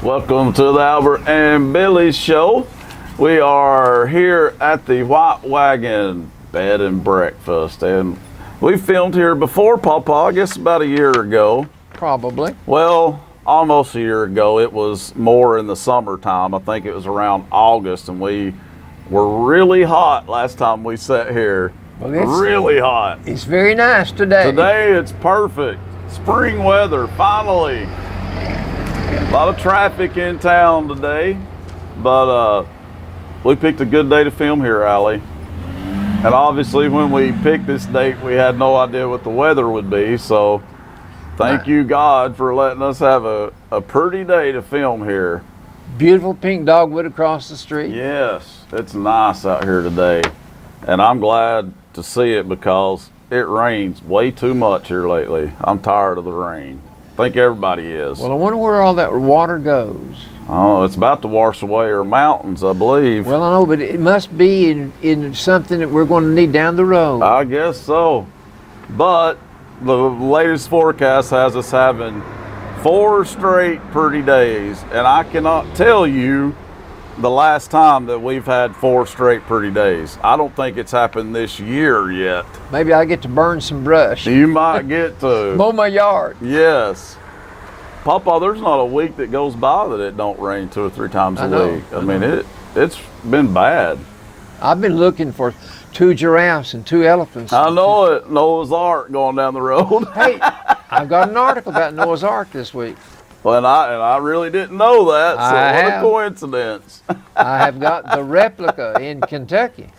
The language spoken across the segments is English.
Welcome to the Albert and Billy Show. We are here at the Wagon Bed and Breakfast, and we filmed here before, Papa, I guess about a year ago. Probably. Well, almost a year ago. It was more in the summertime. I think it was around August, and we were really hot last time we sat here. Well, really hot. It's very nice today. Today it's perfect. Spring weather, finally. A lot of traffic in town today, but we picked a good day to film here, Allie. And obviously when we picked this date, we had no idea what the weather would be, so thank you, God, for letting us have a pretty day to film here. Beautiful pink dogwood across the street. Yes, it's nice out here today, and I'm glad to see it because it rains way too much here lately. I'm tired of the rain. I think everybody is. Well, I wonder where all that water goes. Oh, it's about to wash away our mountains, I believe. Well, I know, but it must be in something that we're going to need down the road. I guess so. But the latest forecast has us having 4 straight pretty days, and I cannot tell you the last time that we've had 4 straight pretty days. I don't think it's happened this year yet. Maybe I get to burn some brush. You might get to. Mow my yard. Yes. Papa, there's not a week that goes by that it don't rain 2 or 3 times a week. I mean, it's been bad. I've been looking for 2 giraffes and 2 elephants. I know it. Noah's Ark going down the road. Hey, I got an article about Noah's Ark this week. Well, and I really didn't know that, so what a coincidence. I have got the replica in Kentucky.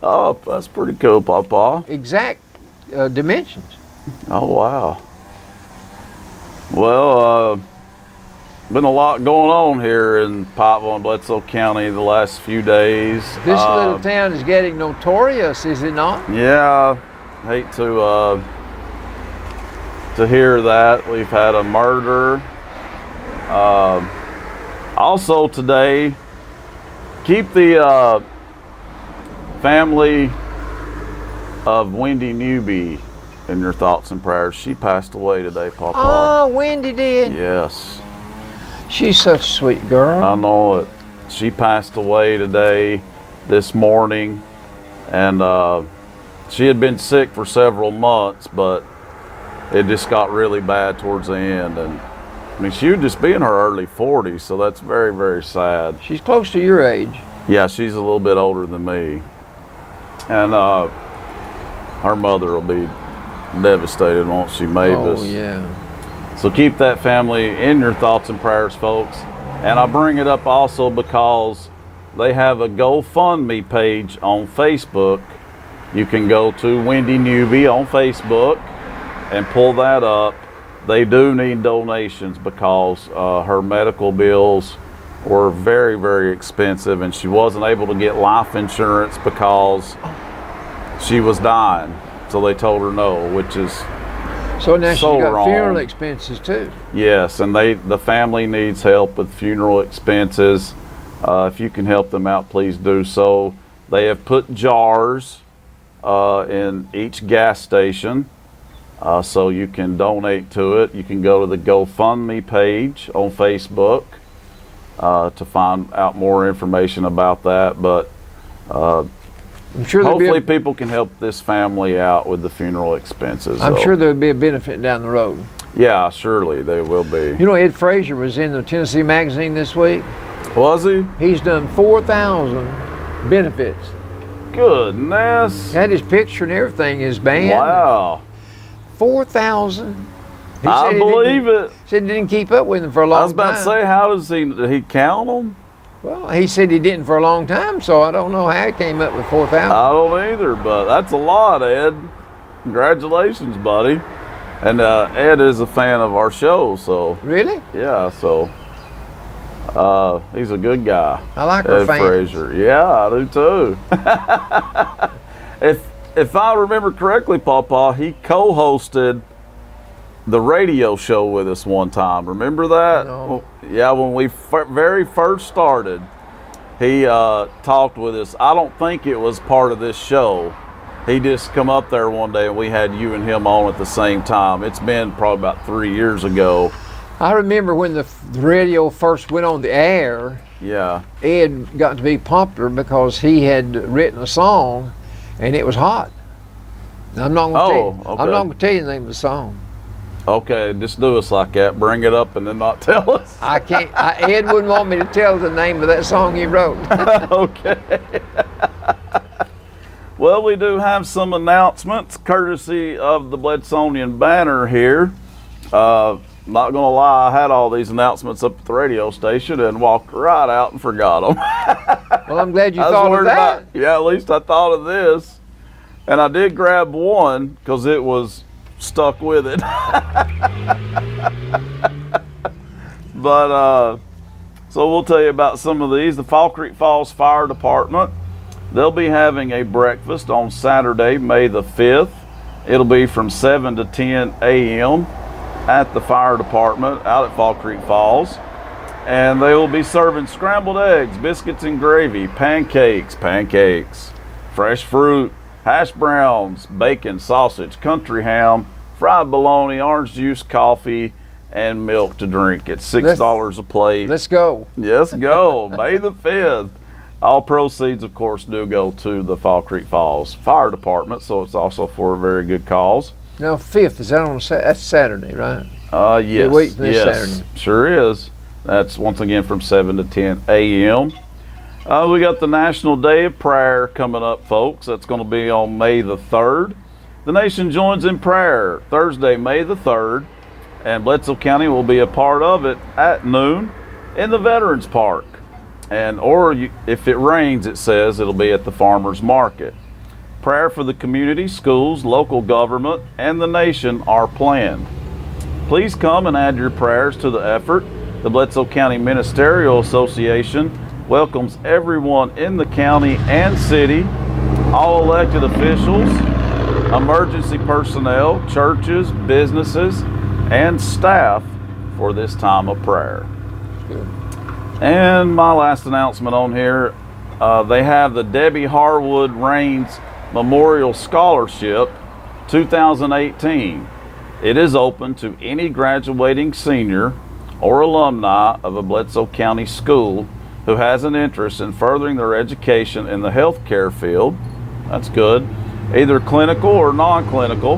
Oh, that's pretty cool, Papa. Exact dimensions. Oh, wow. Well, been a lot going on here in Pikeville and Bledsoe County the last few days. This little town is getting notorious, is it not? Yeah, hate to hear that. We've had a murder. Also today, keep the family of Wendy Newby in your thoughts and prayers. She passed away today, Papa. Oh, Wendy did? Yes. She's such a sweet girl. I know it. She passed away today, this morning, and she had been sick for several months, but it just got really bad towards the end. And I mean, she would just be in her early 40s, so that's very, very sad. She's close to your age. Yeah, she's a little bit older than me. And her mother will be devastated, won't she, Mavis? Oh, yeah. So keep that family in your thoughts and prayers, folks. And I bring it up also because they have a GoFundMe page on Facebook. You can go to Wendy Newby on Facebook and pull that up. They do need donations because her medical bills were very, very expensive, and she wasn't able to get life insurance because she was dying. So they told her no, which is so now she's got wrong. Funeral expenses too. Yes, and the family needs help with funeral expenses. If you can help them out, please do so. They have put jars in each gas station. So you can donate to it. You can go to the GoFundMe page on Facebook to find out more information about that. But I'm sure hopefully people can help this family out with the funeral expenses. I'm sure there'll be a benefit down the road. Yeah, surely they will be. You know, Ed Frazier was in the Tennessee Magazine this week. Was he? He's done 4,000 benefits. Goodness. Had his picture and everything, his band. Wow. 4,000. I believe it. Said he didn't keep up with him for a long time. I was about to say, how does did he count them? Well, he said he didn't for a long time, so I don't know how he came up with 4,000. I don't either, but that's a lot, Ed. Congratulations, buddy. And Ed is a fan of our show, so. Really? Yeah, so he's a good guy. I like our Ed fans. Frazier. Yeah, I do too. If I remember correctly, Papa, he co-hosted the radio show with us one time. Remember that? No. Yeah, when we very first started, he talked with us. I don't think it was part of this show. He just come up there one day and we had you and him on at the same time. It's been probably about 3 years ago. I remember when the radio first went on the air, Yeah. Ed got to be popular because he had written a song, and it was hot. I'm not going to tell you. Okay. I'm not going to tell you the name of the song. Okay, just do us like that. Bring it up and then not tell us. I can't. Ed wouldn't want me to tell the name of that song he wrote. Okay. Well, we do have some announcements courtesy of the Bledsonean Banner here. Not gonna lie, I had all these announcements up at the radio station and walked right out and forgot them. Well, I'm glad you thought of that. Yeah, at least I thought of this. And I did grab one because it was stuck with it. But so we'll tell you about some of these. The Fall Creek Falls Fire Department, they'll be having a breakfast on Saturday, May the 5th. It'll be from 7 to 10 a.m. at the fire department out at Fall Creek Falls. And they will be serving scrambled eggs, biscuits and gravy, pancakes, fresh fruit, hash browns, bacon, sausage, country ham, fried bologna, orange juice, coffee, and milk to drink. It's $6 a plate. Let's go. Yes, go. May the 5th. All proceeds, of course, do go to the Fall Creek Falls Fire Department, so it's also for a very good cause. Now, 5th, is that on that's Saturday, right? Yes. A week from this yes, Saturday. sure is. That's once again from 7 to 10 a.m. We got the National Day of Prayer coming up, folks. That's going to be on May the 3rd. The nation joins in prayer Thursday, May the 3rd, and Bledsoe County will be a part of it at noon in the Veterans Park. And if it rains, it says it'll be at the Farmers Market. Prayer for the community, schools, local government, and the nation are planned. Please come and add your prayers to the effort. The Bledsoe County Ministerial Association welcomes everyone in the county and city, all elected officials, emergency personnel, churches, businesses, and staff for this time of prayer. Good. And my last announcement on here, they have the Debbie Harwood Raines Memorial Scholarship 2018. It is open to any graduating senior or alumni of a Bledsoe County school who has an interest in furthering their education in the healthcare field. That's good. Either clinical or non-clinical.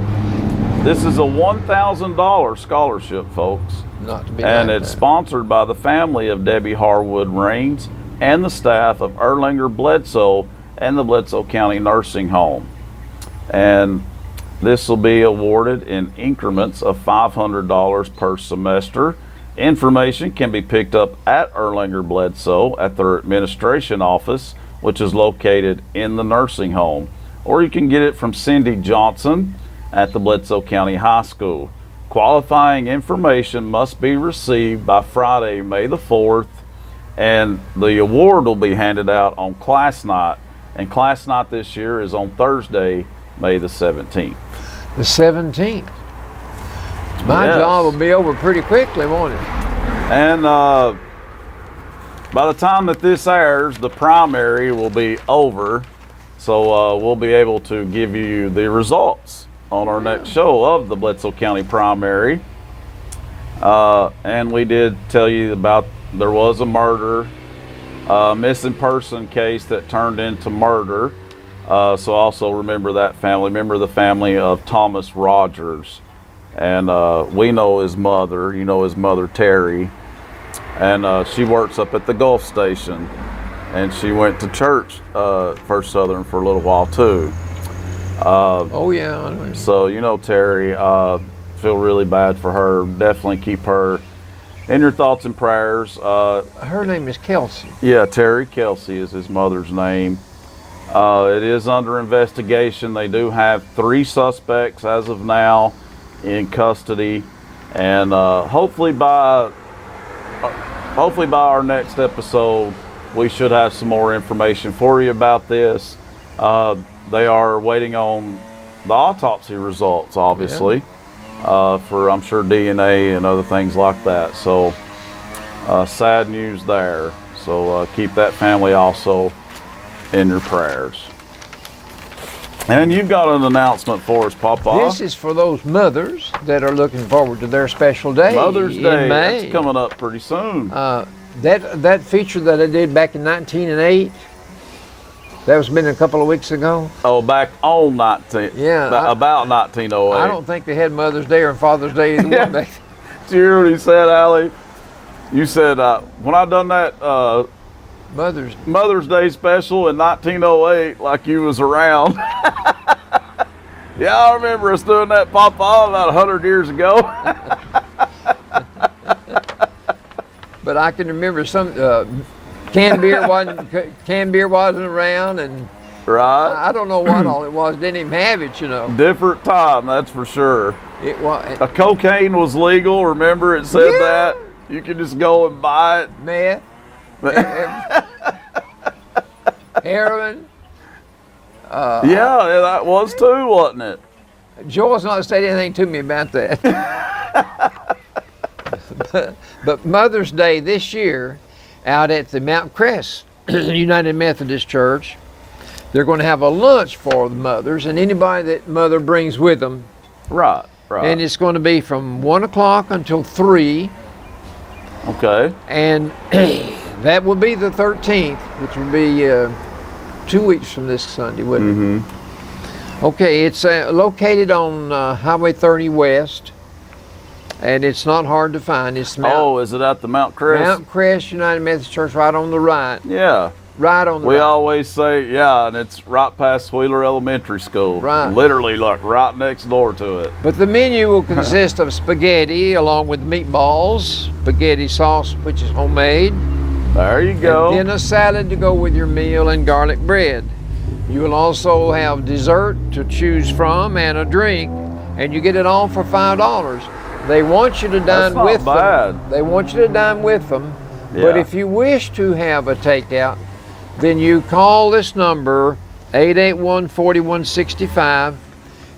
This is a $1,000 scholarship, folks. Not to be And laughed it's at. sponsored by the family of Debbie Harwood Raines and the staff of Erlanger Bledsoe and the Bledsoe County Nursing Home. And this will be awarded in increments of $500 per semester. Information can be picked up at Erlanger Bledsoe at their administration office, which is located in the nursing home. Or you can get it from Cindy Johnson at the Bledsoe County High School. Qualifying information must be received by Friday, May the 4th, and the award will be handed out on class night. And class night this year is on Thursday, May the 17th. The 17th. My Yes. job will be over pretty quickly, won't it? And by the time that this airs, the primary will be over. So we'll be able to give you the results on our next show of the Bledsoe County primary. And we did tell you about there was a murder, missing person case that turned into murder. So also remember that family. Remember the family of Thomas Rogers. And we know his mother, you know his mother Terry. And she works up at the Gulf Station. And she went to church, First Southern, for a little while too. Oh yeah. I know. So you know Terry, feel really bad for her. Definitely keep her in your thoughts and prayers. Her name is Kelsey. Yeah, Terry Kelsey is his mother's name. It is under investigation. They do have 3 suspects as of now in custody, and hopefully by our next episode we should have some more information for you about this. They are waiting on the autopsy results, obviously, for I'm sure DNA and other things like that. So sad news there. So keep that family also in your prayers. And you've got an announcement for us, Papa. This is for those mothers that are looking forward to their special day. Mother's in Day. May. That's coming up pretty soon. That feature that I did back in 1908, that was been a couple of weeks ago. Oh, back on 19. Yeah, about 1908. I don't think they had Mother's Day or Father's Day either one back. Did you hear what he said, Allie? You said, when I done that Mother's Day special in 1908, like you was around. Yeah, I remember us doing that, Papa, about 100 years ago. But I can remember some canned beer wasn't around, and Right. I don't know what all it was. Didn't even have it, you know. Different time, that's for sure. It was A cocaine was legal, remember it said that? You could just go and buy it. meth, heroin. Yeah, that was too, wasn't it? Joel's not said anything to me about that. But Mother's Day this year, out at the Mount Crest United Methodist Church, they're going to have a lunch for the mothers and anybody that mother brings with them. Right, right. And it's going to be from 1 o'clock until 3. Okay. And that will be the 13th, which will be 2 weeks from this Sunday, wouldn't it? Mm-hmm. Okay, it's located on Highway 30 West, and it's not hard to find. It's Is it at the Mount Crest? Mount Crest United Methodist Church, right on the right. Yeah. Right on the We right. always say, yeah, and it's right past Wheeler Elementary School. Right. Literally, like, right next door to it. But the menu will consist of spaghetti along with meatballs, spaghetti sauce, which is homemade, There you go. and then a salad to go with your meal and garlic bread. You will also have dessert to choose from and a drink, and you get it all for $5. They want you to dine not with bad. them. They want you to dine with them. But Yeah. if you wish to have a takeout, then you call this number, 881-4165.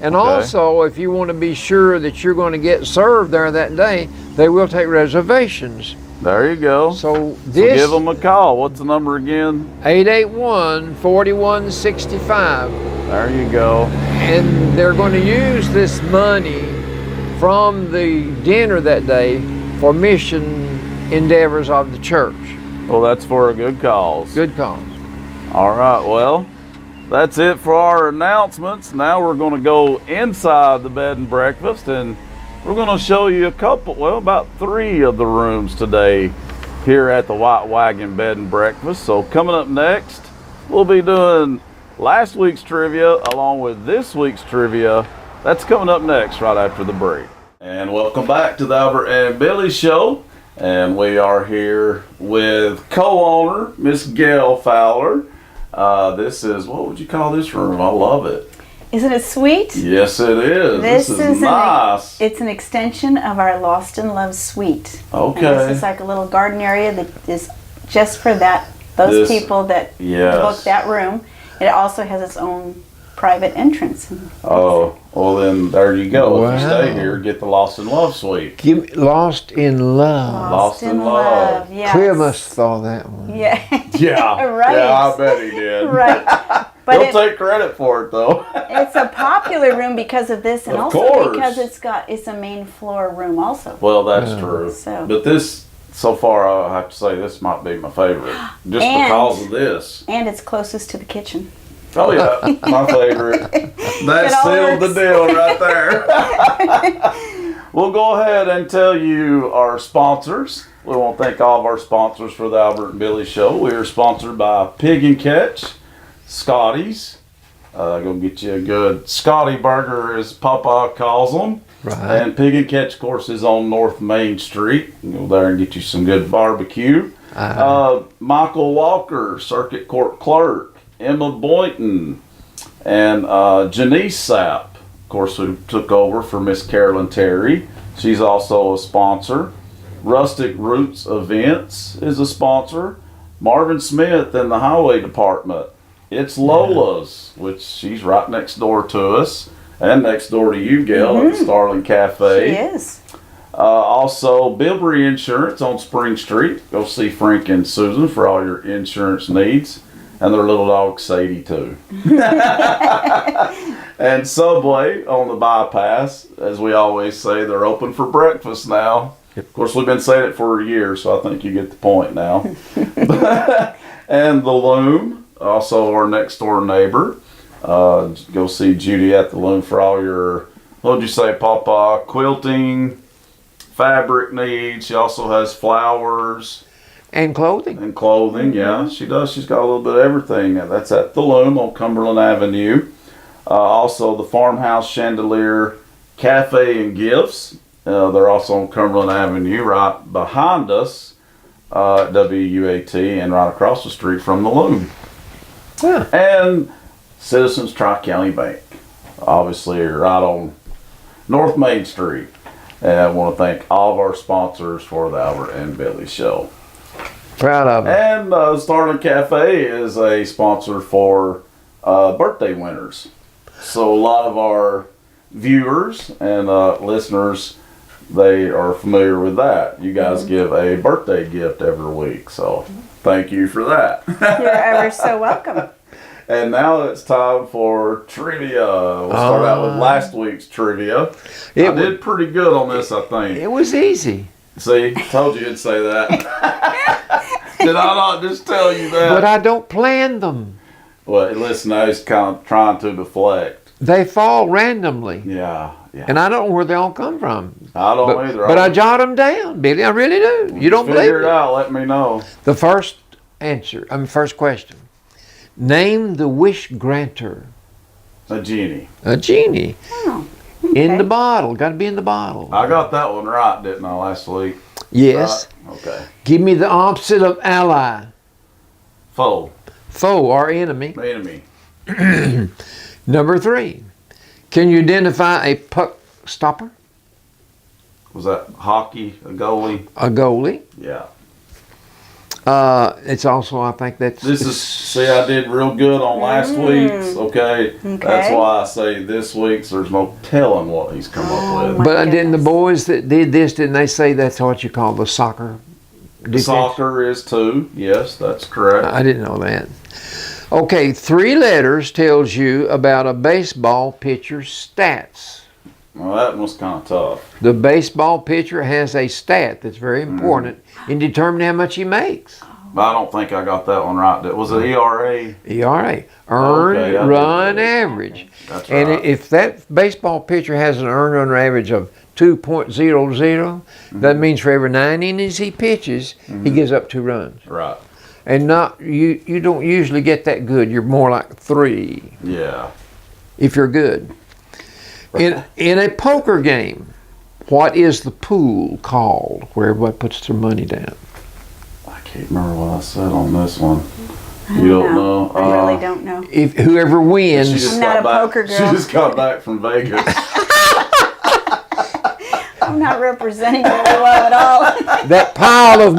And Okay. also, if you want to be sure that you're going to get served there that day, they will take reservations. There you go. So So this, give them a call. What's the number again? 881-4165. There you go. And they're going to use this money from the dinner that day for mission endeavors of the church. Well, that's for a good cause. Good cause. All right, well, that's it for our announcements. Now we're going to go inside the bed and breakfast, and we're going to show you about 3 of the rooms today here at the White Wagon Bed and Breakfast. So coming up next, we'll be doing last week's trivia along with this week's trivia. That's coming up next right after the break. And welcome back to the Albert and Billy Show. And we are here with co-owner, Miss Gail Fowler. This is, what would you call this room? I love it. Isn't it sweet? Yes, it is. This is nice. It's an extension of our Lost in Love suite. Okay. And this is like a little garden area that is just for those people that book that room. It also has its own private entrance. Oh, well then there you go. If you Wow. stay here, get the Lost in Love suite. Lost in Love. Lost in Love. Yes. Cleo must have thought that one. Yeah. Yeah. Right. Yeah, I bet he did. Right. But He'll take credit for it though. it's a popular room because of this, and Of also course. because it's a main floor room also. Well, that's true. So. But this, so far, I have to say this might be my favorite, just And- because of this. And it's closest to the kitchen. Oh yeah, my favorite. That It all sealed the works. deal right there. We'll go ahead and tell you our sponsors. We want to thank all of our sponsors for the Albert and Billy Show. We are sponsored by Pig and Catch, Scotty's. Go get you a good Scotty burger, as Papa calls them. Right. And Pig and Catch, of course, is on North Main Street. You go there and get you some good barbecue. Michael Walker, Circuit Court Clerk. Emma Boynton, and Janice Sapp, of course, who took over for Miss Carolyn Terry. She's also a sponsor. Rustic Roots Events is a sponsor. Marvin Smith in the Highway Department. It's Lola's, which she's right next door to us, and next door to you, Gail, at the Starling Cafe. She is. Also, Bilbrey Insurance on Spring Street. Go see Frank and Susan for all your insurance needs. and their little dog Sadie too. And Subway on the bypass, as we always say, they're open for breakfast now. Of course, we've been saying it for a year, so I think you get the point now. And the Loom, also our next door neighbor. Go see Judy at the Loom for all your, what would you say, Papa, quilting, fabric needs. She also has flowers. And clothing. And clothing, yeah, she does. She's got a little bit of everything. That's at the Loom on Cumberland Avenue. Also, the Farmhouse Chandelier Cafe and Gifts. They're also on Cumberland Avenue, right behind us at WUAT, and right across the street from the Loom. Yeah. And Citizens Tri-County Bank, obviously right on North Main Street. And I want to thank all of our sponsors for the Albert and Billy Show. Proud of them. And Starling Cafe is a sponsor for birthday winners. So a lot of our viewers and listeners, they are familiar with that. You guys give a birthday gift every week, so thank you for that. You're ever so welcome. And now it's time for trivia. We'll start out with last week's trivia. I did pretty good on this, I think. It was easy. See, told you you'd say that. Did I not just tell you that? But I don't plan them. Well, listen, I was kind of trying to deflect. They fall randomly. Yeah. And I don't know where they all come from. I don't either. But I jot them down, Billy. I really do. You don't believe Figure it out. Let me know. The first question. Name the wish granter. A genie. A genie. Oh, okay. In the bottle. Got to be in the bottle. I got that one right, didn't I, last week? Yes. Right? Okay. Give me the opposite of ally. Foe. Foe or enemy. Enemy. Number 3. Can you identify a puck stopper? Was that hockey, a goalie? A goalie. Yeah. It's also, I think that's... See, I did real good on last week's, okay? That's why I say this week's, there's no telling what he's come up with. But didn't the boys that did this, didn't they say that's what you call the soccer defense? Soccer is too, yes, that's correct. I didn't know that. Okay, 3 letters tells you about a baseball pitcher's stats. Well, that was kind of tough. The baseball pitcher has a stat that's very important in determining how much he makes. But I don't think I got that one right. Was it ERA? ERA, earned run average. That's right. And if that baseball pitcher has an earned run average of 2.00, that means for every 9 innings he pitches, he gives up 2 runs. Right. And you don't usually get that good. You're more like 3. Yeah. If you're good. In a poker game, what is the pool called where everybody puts their money down? I can't remember what I said on this one. You don't know? I really don't know. If whoever wins, I'm not a poker girl. She just got back from Vegas. I'm not representing really well at all. that pile of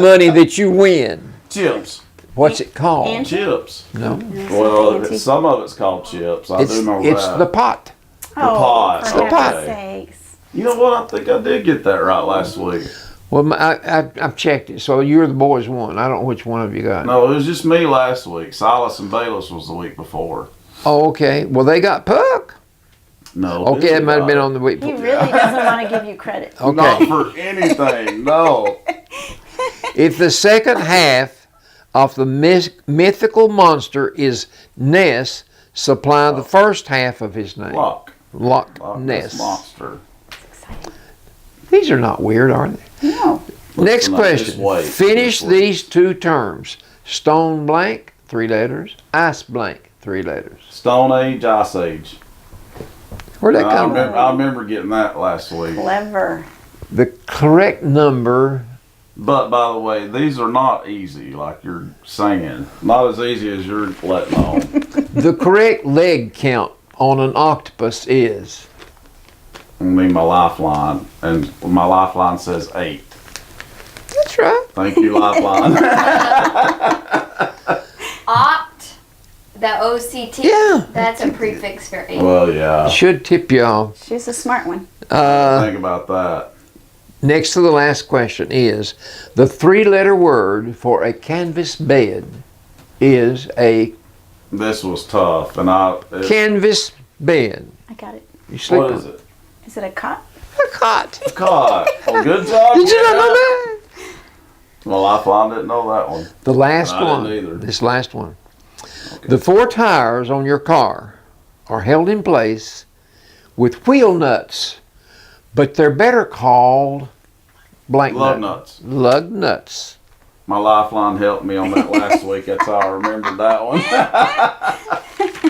money that you win. Chips. What's it called? Chips. No. Well, some of it's called chips. I do know that. It's the pot. pot. For Okay. heaven's sakes. You know what? I think I did get that right last week. Well, I've checked it. So you're the boys won. I don't know which one of you got. No, it was just me last week. Silas and Bayless was the week before. Oh, okay. Well, they got puck. No. Okay, it might have been on the week He before. really doesn't want to give you credit. Okay. Not for anything. No. If the second half of the mythical monster is Ness, supply the first half of his name. Loch Ness. Monster. These are not weird, are they? No. Next Listen, question. Finish these 2 terms. Stone blank, 3 letters. Ice blank, 3 letters. Stone Age, Ice Age. Where'd that come from? I remember getting that last week. Clever. The correct number. But by the way, these are not easy, like you're saying. Not as easy as you're letting on. The correct leg count on an octopus is? I mean, my lifeline, and my lifeline says 8. That's right. Thank you, lifeline. Oct, the O-C-T. Yeah. That's a prefix for 8. Well, yeah. Should tip you off. She's a smart one. Think about that. Next to the last question is the 3-letter word for a canvas bed. is a This was tough, and canvas bed. I got it. You sleep what on is it? Is it a cot? a cot. God, oh, good job. Did you not Gab. know that? My lifeline didn't know that one. The last I one. didn't either. This last one. The 4 tires on your car are held in place with wheel nuts, but they're better called blank Lug nuts. Lug nuts. My lifeline helped me on that last week. That's how I remembered that one.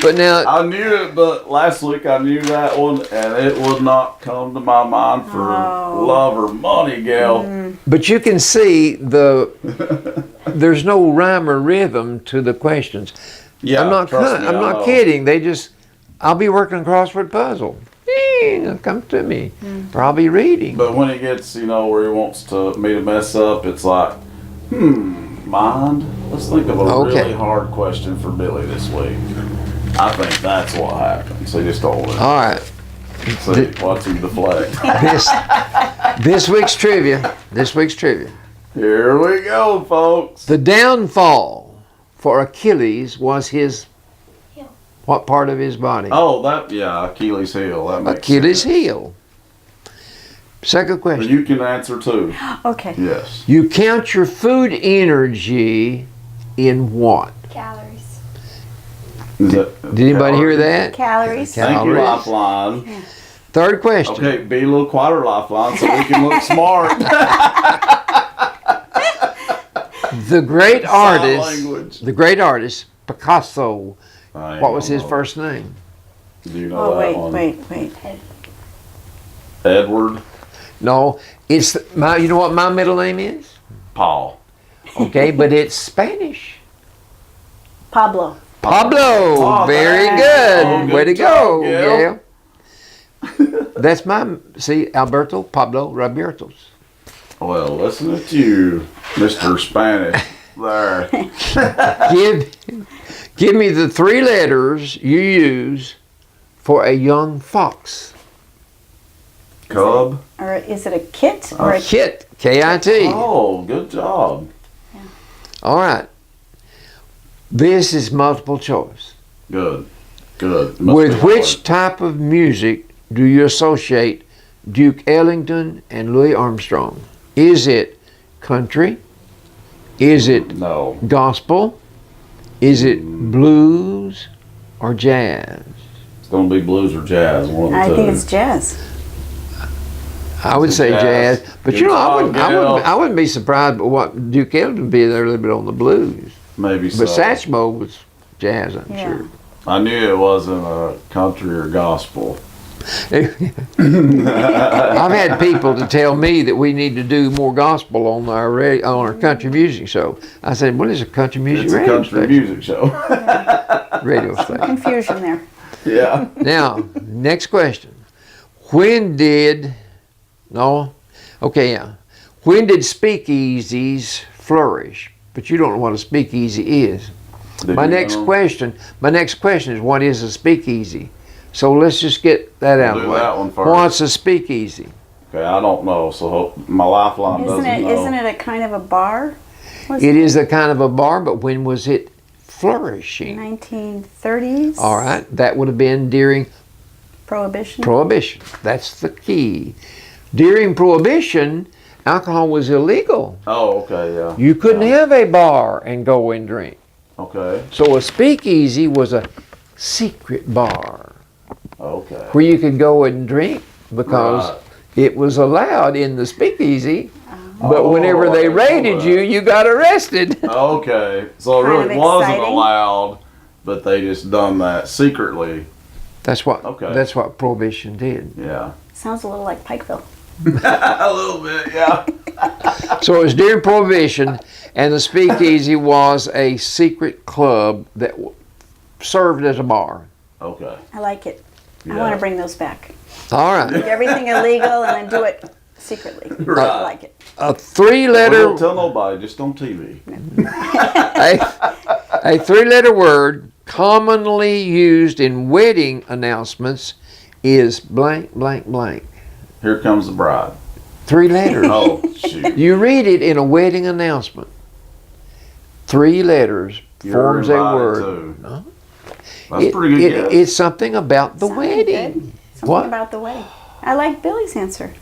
But now, I knew it, but last week I knew that one, and it would not come to my mind for love or money, gal. but you can see there's no rhyme or rhythm to the questions. Yeah, I'm not trust me, I I'm not know. kidding. I'll be working a crossword puzzle. It'll come to me. Or I'll be reading. But when he gets, where he wants me to mess up, it's like, mind? Let's think of a Okay. really hard question for Billy this week. I think that's what happened. So just hold it. All right. See, watch him deflect. This week's trivia. Here we go, folks. The downfall for Achilles was his Heel. what part of his body? Oh, Achilles heel. That makes Achilles sense. heel. Second But question. you can answer too. Okay. Yes. You count your food energy in what? Calories. Did Did anybody hear that? Calories. Cal- Thank you, Calories. Lifeline. Third question. Okay, be a little quieter, Lifeline, so we can look smart. The great Sign artist, language. Picasso. I What was don't his know. first name? Do you know Oh, that one? wait. Edward No, it's you know what my middle name is? Paul. Okay, but it's Spanish. Pablo. Pablo. Oh, Very thanks. good. Oh, good Way to job, go, Gail. Gail. That's Alberto Pablo Robertos. Well, listen at you, Mr. Spanish. There. Give me the 3 letters you use for a young fox. Cub. Or is it a kit? Or a Kit. K-I-T. Oh, good job. All right. This is multiple choice. Good. Good. Must With be which hard. type of music do you associate Duke Ellington and Louis Armstrong? Is it country? Is it No. gospel? Is it blues or jazz? It's going to be blues or jazz. One of I the think two. it's jazz. I would say Jazz. jazz, but Good job, Gail. I wouldn't be surprised. But what Duke Ellington would be there a little bit on the blues, Maybe so. but Satchmo was jazz, I'm Yeah. sure. I knew it wasn't a country or gospel. I've had people to tell me that we need to do more gospel on our country music show. I said, "What is a country music It's a radio country station?" music show. Radio station. Confusion there. Yeah. Now, next question: When did speakeasies flourish? But you don't know what a speakeasy is. Did My you next know? question is, what is a speakeasy? So let's just get that out of Do the way. that one first. What's a speakeasy? Okay, I don't know, so my lifeline doesn't know. Isn't it a kind of a bar? It is a kind of a bar, but when was it flourishing? 1930s. All right, that would have been during Prohibition. Prohibition. That's the key. During Prohibition, alcohol was illegal. Oh, okay, yeah. You couldn't Yeah. have a bar and go and drink. Okay, So a speakeasy was a secret bar okay. where you could go and drink because Right. it was allowed in the speakeasy. But Oh, whenever I they didn't know raided that. you got arrested. Okay, so it Kind really of wasn't exciting. allowed, but they just done that secretly. That's what Okay. That's what Prohibition did. Yeah. Sounds a little like Pikeville. A little bit, yeah. So it was during Prohibition, and the speakeasy was a secret club that served as a bar. Okay. I like it. I Yeah. want to bring those back. All right. Make everything illegal and then do it secretly. I Right. like it. A Well, three-letter don't tell nobody, just on TV. a three-letter word commonly used in wedding announcements is blank, blank, blank. Here comes the bride. 3 letters. Oh, shoot. You read it in a wedding announcement. 3 letters, forms a invited word. too. No. That's pretty good guess. It's something about the Sounded wedding. good. Something What? about the wedding. I like Billy's answer.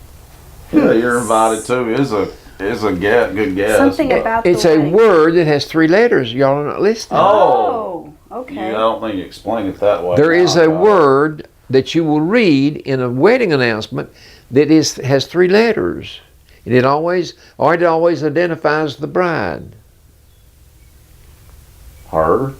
Yeah, you're invited too. Is a good guess. Something about It's the a wedding. word that has 3 letters. Y'all are not listening. Oh, I okay. don't think you explain it that way. There is a Malachi. word that you will read in a wedding announcement that has 3 letters, and it always identifies the bride. Her.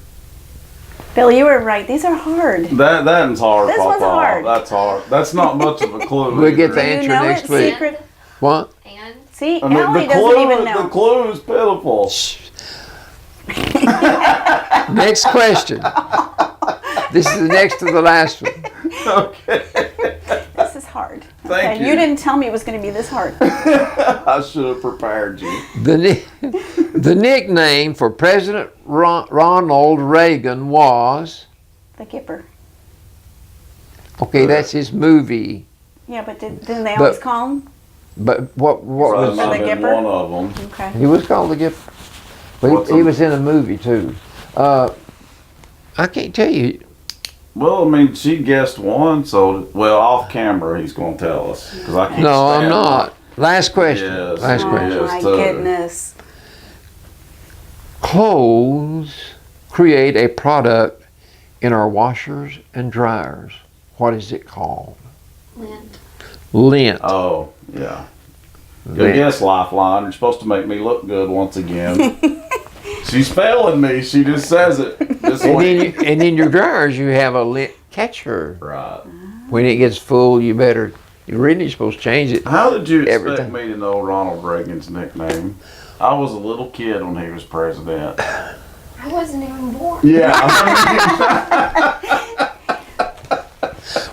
Billy, you were right. These are hard. That's hard. This Papa. one's hard. That's hard. That's not much of a clue. We'll get the either. answer you know next it? week. Secret. What? And See, I mean, Allie the doesn't even the know. clue is pitiful. Next question. This is the next to the last one. Okay. This is hard. Thank you. You didn't tell me it was going to be this hard. I should have prepared you. The nickname for President Ronald Reagan was, The Gipper. okay, that's his movie, Yeah, but didn't they But- always call him? but what Rather was, not the been Gipper? one of them. Okay. he was called the gift, but What's he a- was in a movie too. I can't tell you. Well, I mean, she guessed one, so off camera he's going to tell us because I can't. No, I'm stand not. Last question. Yes. Last Oh question. Yes, my too. goodness. Clothes create a product in our washers and dryers. What is it called? lint. Lint. Oh, yeah. Good Lint. guess, Lifeline. You're supposed to make me look good once again. She's failing me. She just says it. This And way. and in your dryers, you have a lint catcher. Right. When it gets full, you're really supposed to change it. How did you expect Everything. me to know Ronald Reagan's nickname? I was a little kid when he was president. I wasn't even born. Yeah.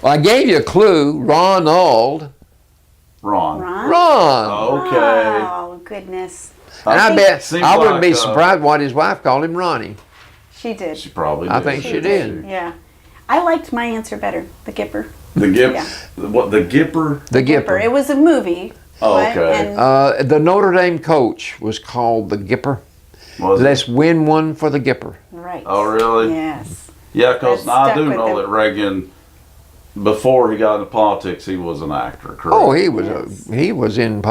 Well, I gave you a clue. Ronald. Ron. Ron. Okay. Oh, goodness. And I bet Seems I wouldn't like, be surprised what his wife called him Ronnie. She did. She probably I did. think she did. Yeah. I liked my answer better. The Gipper. The Gip. Yeah. What? The Gipper? The Gipper. It Gipper. was a movie. Oh, but- okay. And The Notre Dame coach was called the Gipper. Was it? Let's win one for the Gipper. right. Oh, really? Yes. Yeah, because That I stuck do with know him. that Reagan, before he got into politics, he was an actor. Correct? Oh, he was Yes. he was in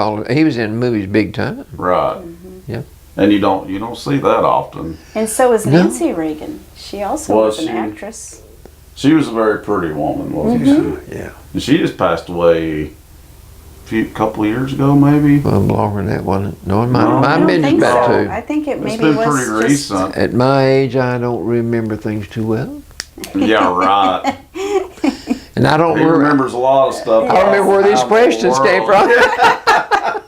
movies big time. Right. Yeah. And you don't see that often. And so was No. Nancy Reagan. She also Was was an she? actress. She was a very pretty woman, wasn't Mm-hmm. she? Yeah. And she just passed away a couple of years ago, maybe. Well, longer than that wasn't. No, No. might I have don't been think about so. two. I think it It's maybe been was pretty just, recent. At my age, I don't remember things too well, Yeah, right. and I don't He remember. remembers a lot of stuff. I don't remember where these out in the questions came world. from.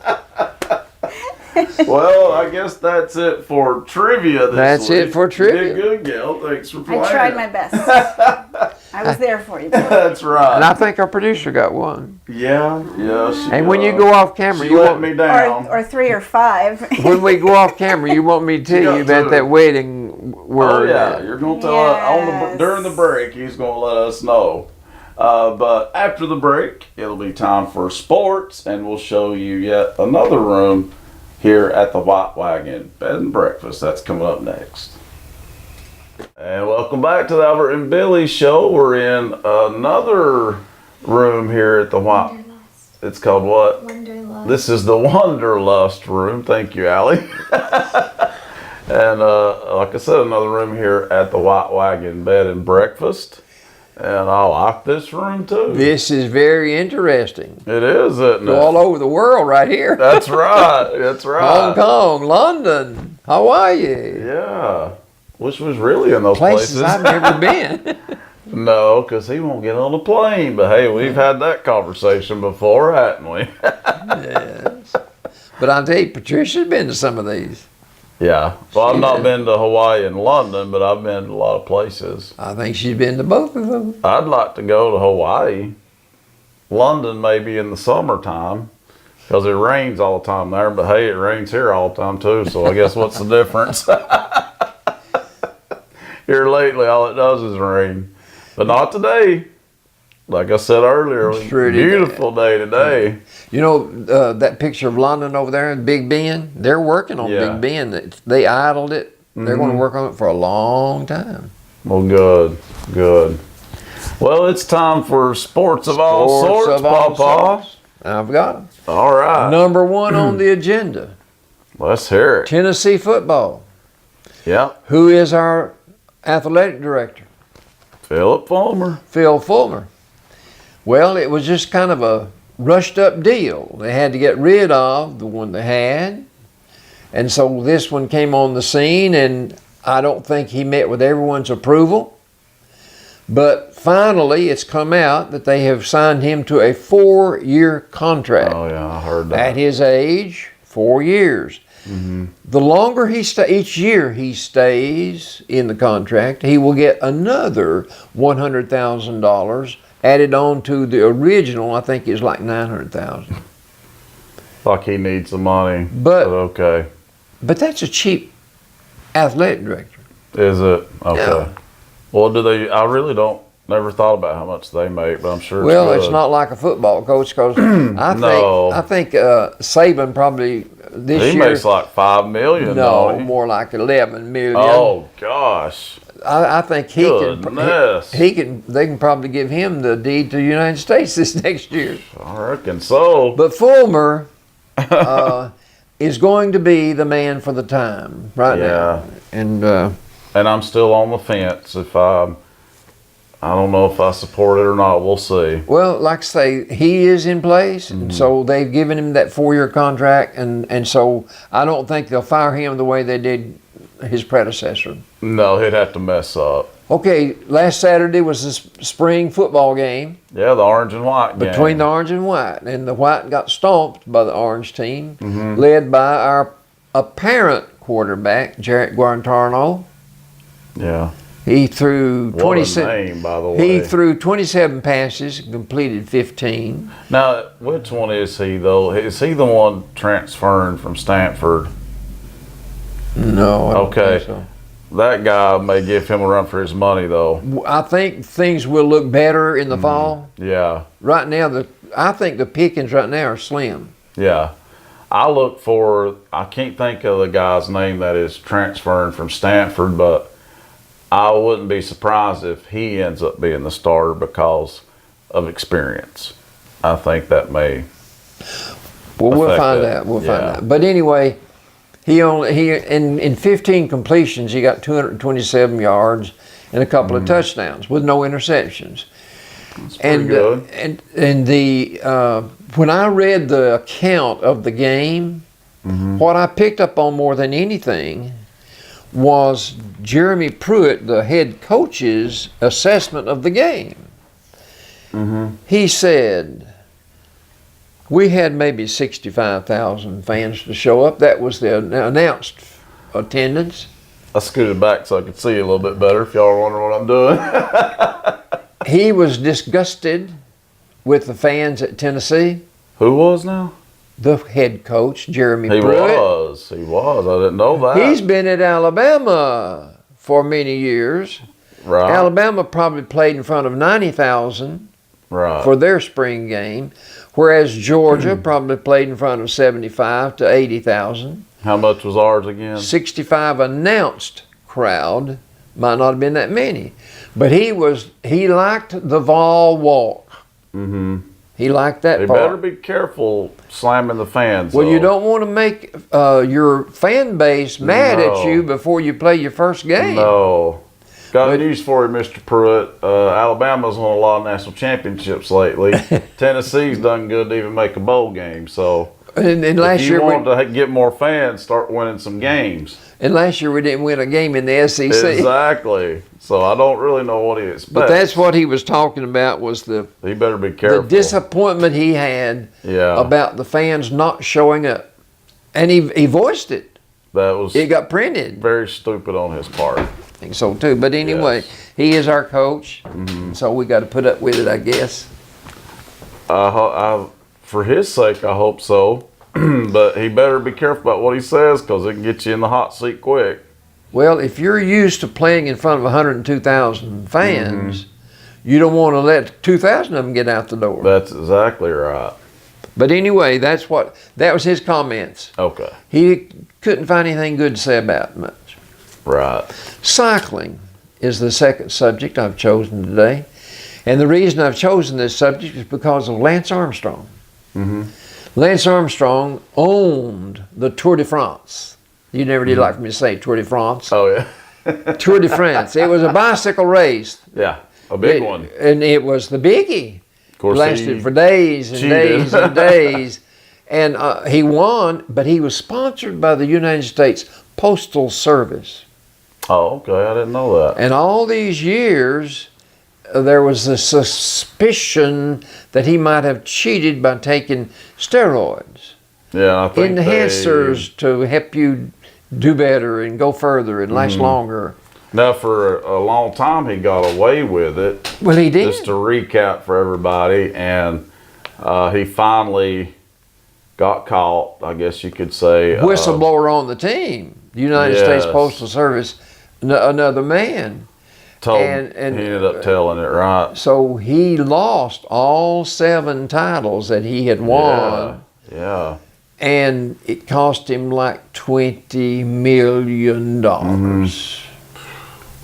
Well, I guess that's it for trivia this That's week. it for You trivia. did good, Gail. Thanks for playing. I tried my best. I was there for you. Billy. That's And right. I think our producer got one. Yeah. She, And when you go off camera, she you let want me down. Or 3 or 5. when we go off camera, you want me to tell got you about to. that wedding Oh word. yeah, you're gonna tell us during the break. He's gonna let us know. But after the break, it'll be time for sports, and we'll show you yet another room here at the Wagon Bed and Breakfast. That's coming up next. And welcome back to the Albert and Billy Show. We're in another room here at the Wanderlust. It's called what? Wanderlust. This is the Wanderlust room. Thank you, Allie. And like I said, another room here at the White Wagon Bed and Breakfast. And I like this room too. This is very interesting. It is, isn't Go all it? over the world right here. That's right. That's Hong right. Kong, London, Hawaii. Yeah. Which was really in those Places places. I've never been. No, because he won't get on a plane. But hey, we've had that conversation before, haven't we? Yes. But I'll tell you, Patricia's been to some of these. Yeah. Well, I've She not did. been to Hawaii and London, but I've been to a lot of places. I think she's been to both of them. I'd like to go to Hawaii. London maybe in the summertime because it rains all the time there. But hey, it rains here all the time too. So I guess what's the difference? Here lately, all it does is rain. But not today. Like I said earlier, it was a Pretty beautiful day today. You know that picture of London over there in Big Ben? They're working on Yeah. Big Ben. They idled it They're going to work on it for a long time. Well, good, good. Well, it's time for sports of all sorts, Papa. I've got them. All right. Number one on the agenda, Let's hear it. Tennessee football. Yeah. Who is our athletic director? Philip Fulmer. Phil Fulmer. Well, it was just kind of a rushed up deal. They had to get rid of the one they had. And so this one came on the scene, and I don't think he met with everyone's approval. But finally, it's come out that they have signed him to a 4-year contract. Oh, yeah, I heard that. At his age, 4 years. The longer each year he stays in the contract, he will get another $100,000 added on to the original. I think is like $900,000. Like he needs the money. But okay. But that's a cheap athletic director. Is it? Okay. Yeah. Well, do they? I really don't. Never thought about how much they make, but I'm sure. Well, it's it's not like a football coach because I think Saban probably this year. He makes like $5 million. No, more like 11 million. Oh gosh. I think he Goodness. can. They can probably give him the deed to the United States this next year. I reckon so. But Fulmer is going to be the man for the time right now. And I'm still on the fence. I don't know if I support it or not. We'll see. Well, like I say, he is in place, and so they've given him that 4-year contract, and so I don't think they'll fire him the way they did his predecessor. No, he'd have to mess up. Okay, last Saturday was the spring football game. Yeah, the orange and white game. Between the orange and white, and the white got stomped by the orange team, led by our apparent quarterback, Jarrett Guarantano. Yeah. He threw What 27. a name, by the way. He threw 27 passes, completed 15. Now, which one is he though? Is he the one transferring from Stanford? No, I don't Okay. think so. That guy may give him a run for his money though. I think things will look better in the fall. Yeah. Right now, I think the pickings right now are slim. Yeah. I can't think of the guy's name that is transferring from Stanford, but I wouldn't be surprised if he ends up being the starter because of experience. I think that may. Well, we'll affect find it. out. We'll Yeah. find out. But anyway, he in 15 completions, he got 227 yards and a couple of touchdowns with no interceptions. That's pretty good. When I read the account of the game, what I picked up on more than anything was Jeremy Pruitt, the head coach's assessment of the game. He said, we had maybe 65,000 fans to show up. That was the announced attendance. I scooted back so I could see you a little bit better if y'all are wondering what I'm doing. He was disgusted with the fans at Tennessee. Who was now? The head coach, Jeremy He Pruitt. was. I didn't know that. He's been at Alabama for many years. right. Alabama probably played in front of 90,000 Right. for their spring game, whereas Georgia probably played in front of 75 to 80,000. How much was ours again? 65 announced crowd, might not have been that many, but he liked the Vol walk. He liked that You part. better be careful slamming the fans. Well, you though. don't want to make your fan base mad at you before you play your first game. No. Got news for you, Mr. Pruitt. Alabama's won a lot of national championships lately. Tennessee's done good to even make a bowl game. So And last if year you want to get more fans, start winning some games. and last year we didn't win a game in the SEC. Exactly. So I don't really know what he expects. But that's what he was talking about was the He better be careful. disappointment he had about the fans not showing up. And he voiced it. That was It got printed. very stupid on his part. I think so too. But anyway, he is our coach. So we got to put up with it, I guess. For his sake, I hope so. But he better be careful about what he says because it can get you in the hot seat quick. Well, if you're used to playing in front of 102,000 fans, you don't want to let 2,000 of them get out the door. That's exactly right. But anyway, that was his comments. Okay. He couldn't find anything good to say about it much. Right. Cycling is the second subject I've chosen today. And the reason I've chosen this subject is because of Lance Armstrong. Mm-hmm. Lance Armstrong owned the Tour de France. You never did like me to say Tour de France. Oh, yeah. Tour de France. It was a bicycle race. Yeah, a big one. And it was the biggie. Of course, lasted for days and days and days. And he won, but he was sponsored by the United States Postal Service. Oh, okay. I didn't know that. And all these years, there was a suspicion that he might have cheated by taking steroids. Yeah, I think enhancers to help you do better and go further and last longer. Now, for a long time, he got away with it. Well, he did. Just to recap for everybody, and he finally got caught, I guess you could say. Whistleblower on the team, the United States Postal Service, another man. And he ended up telling it, right? So he lost all 7 titles that he had won. Yeah. And it cost him like $20 million.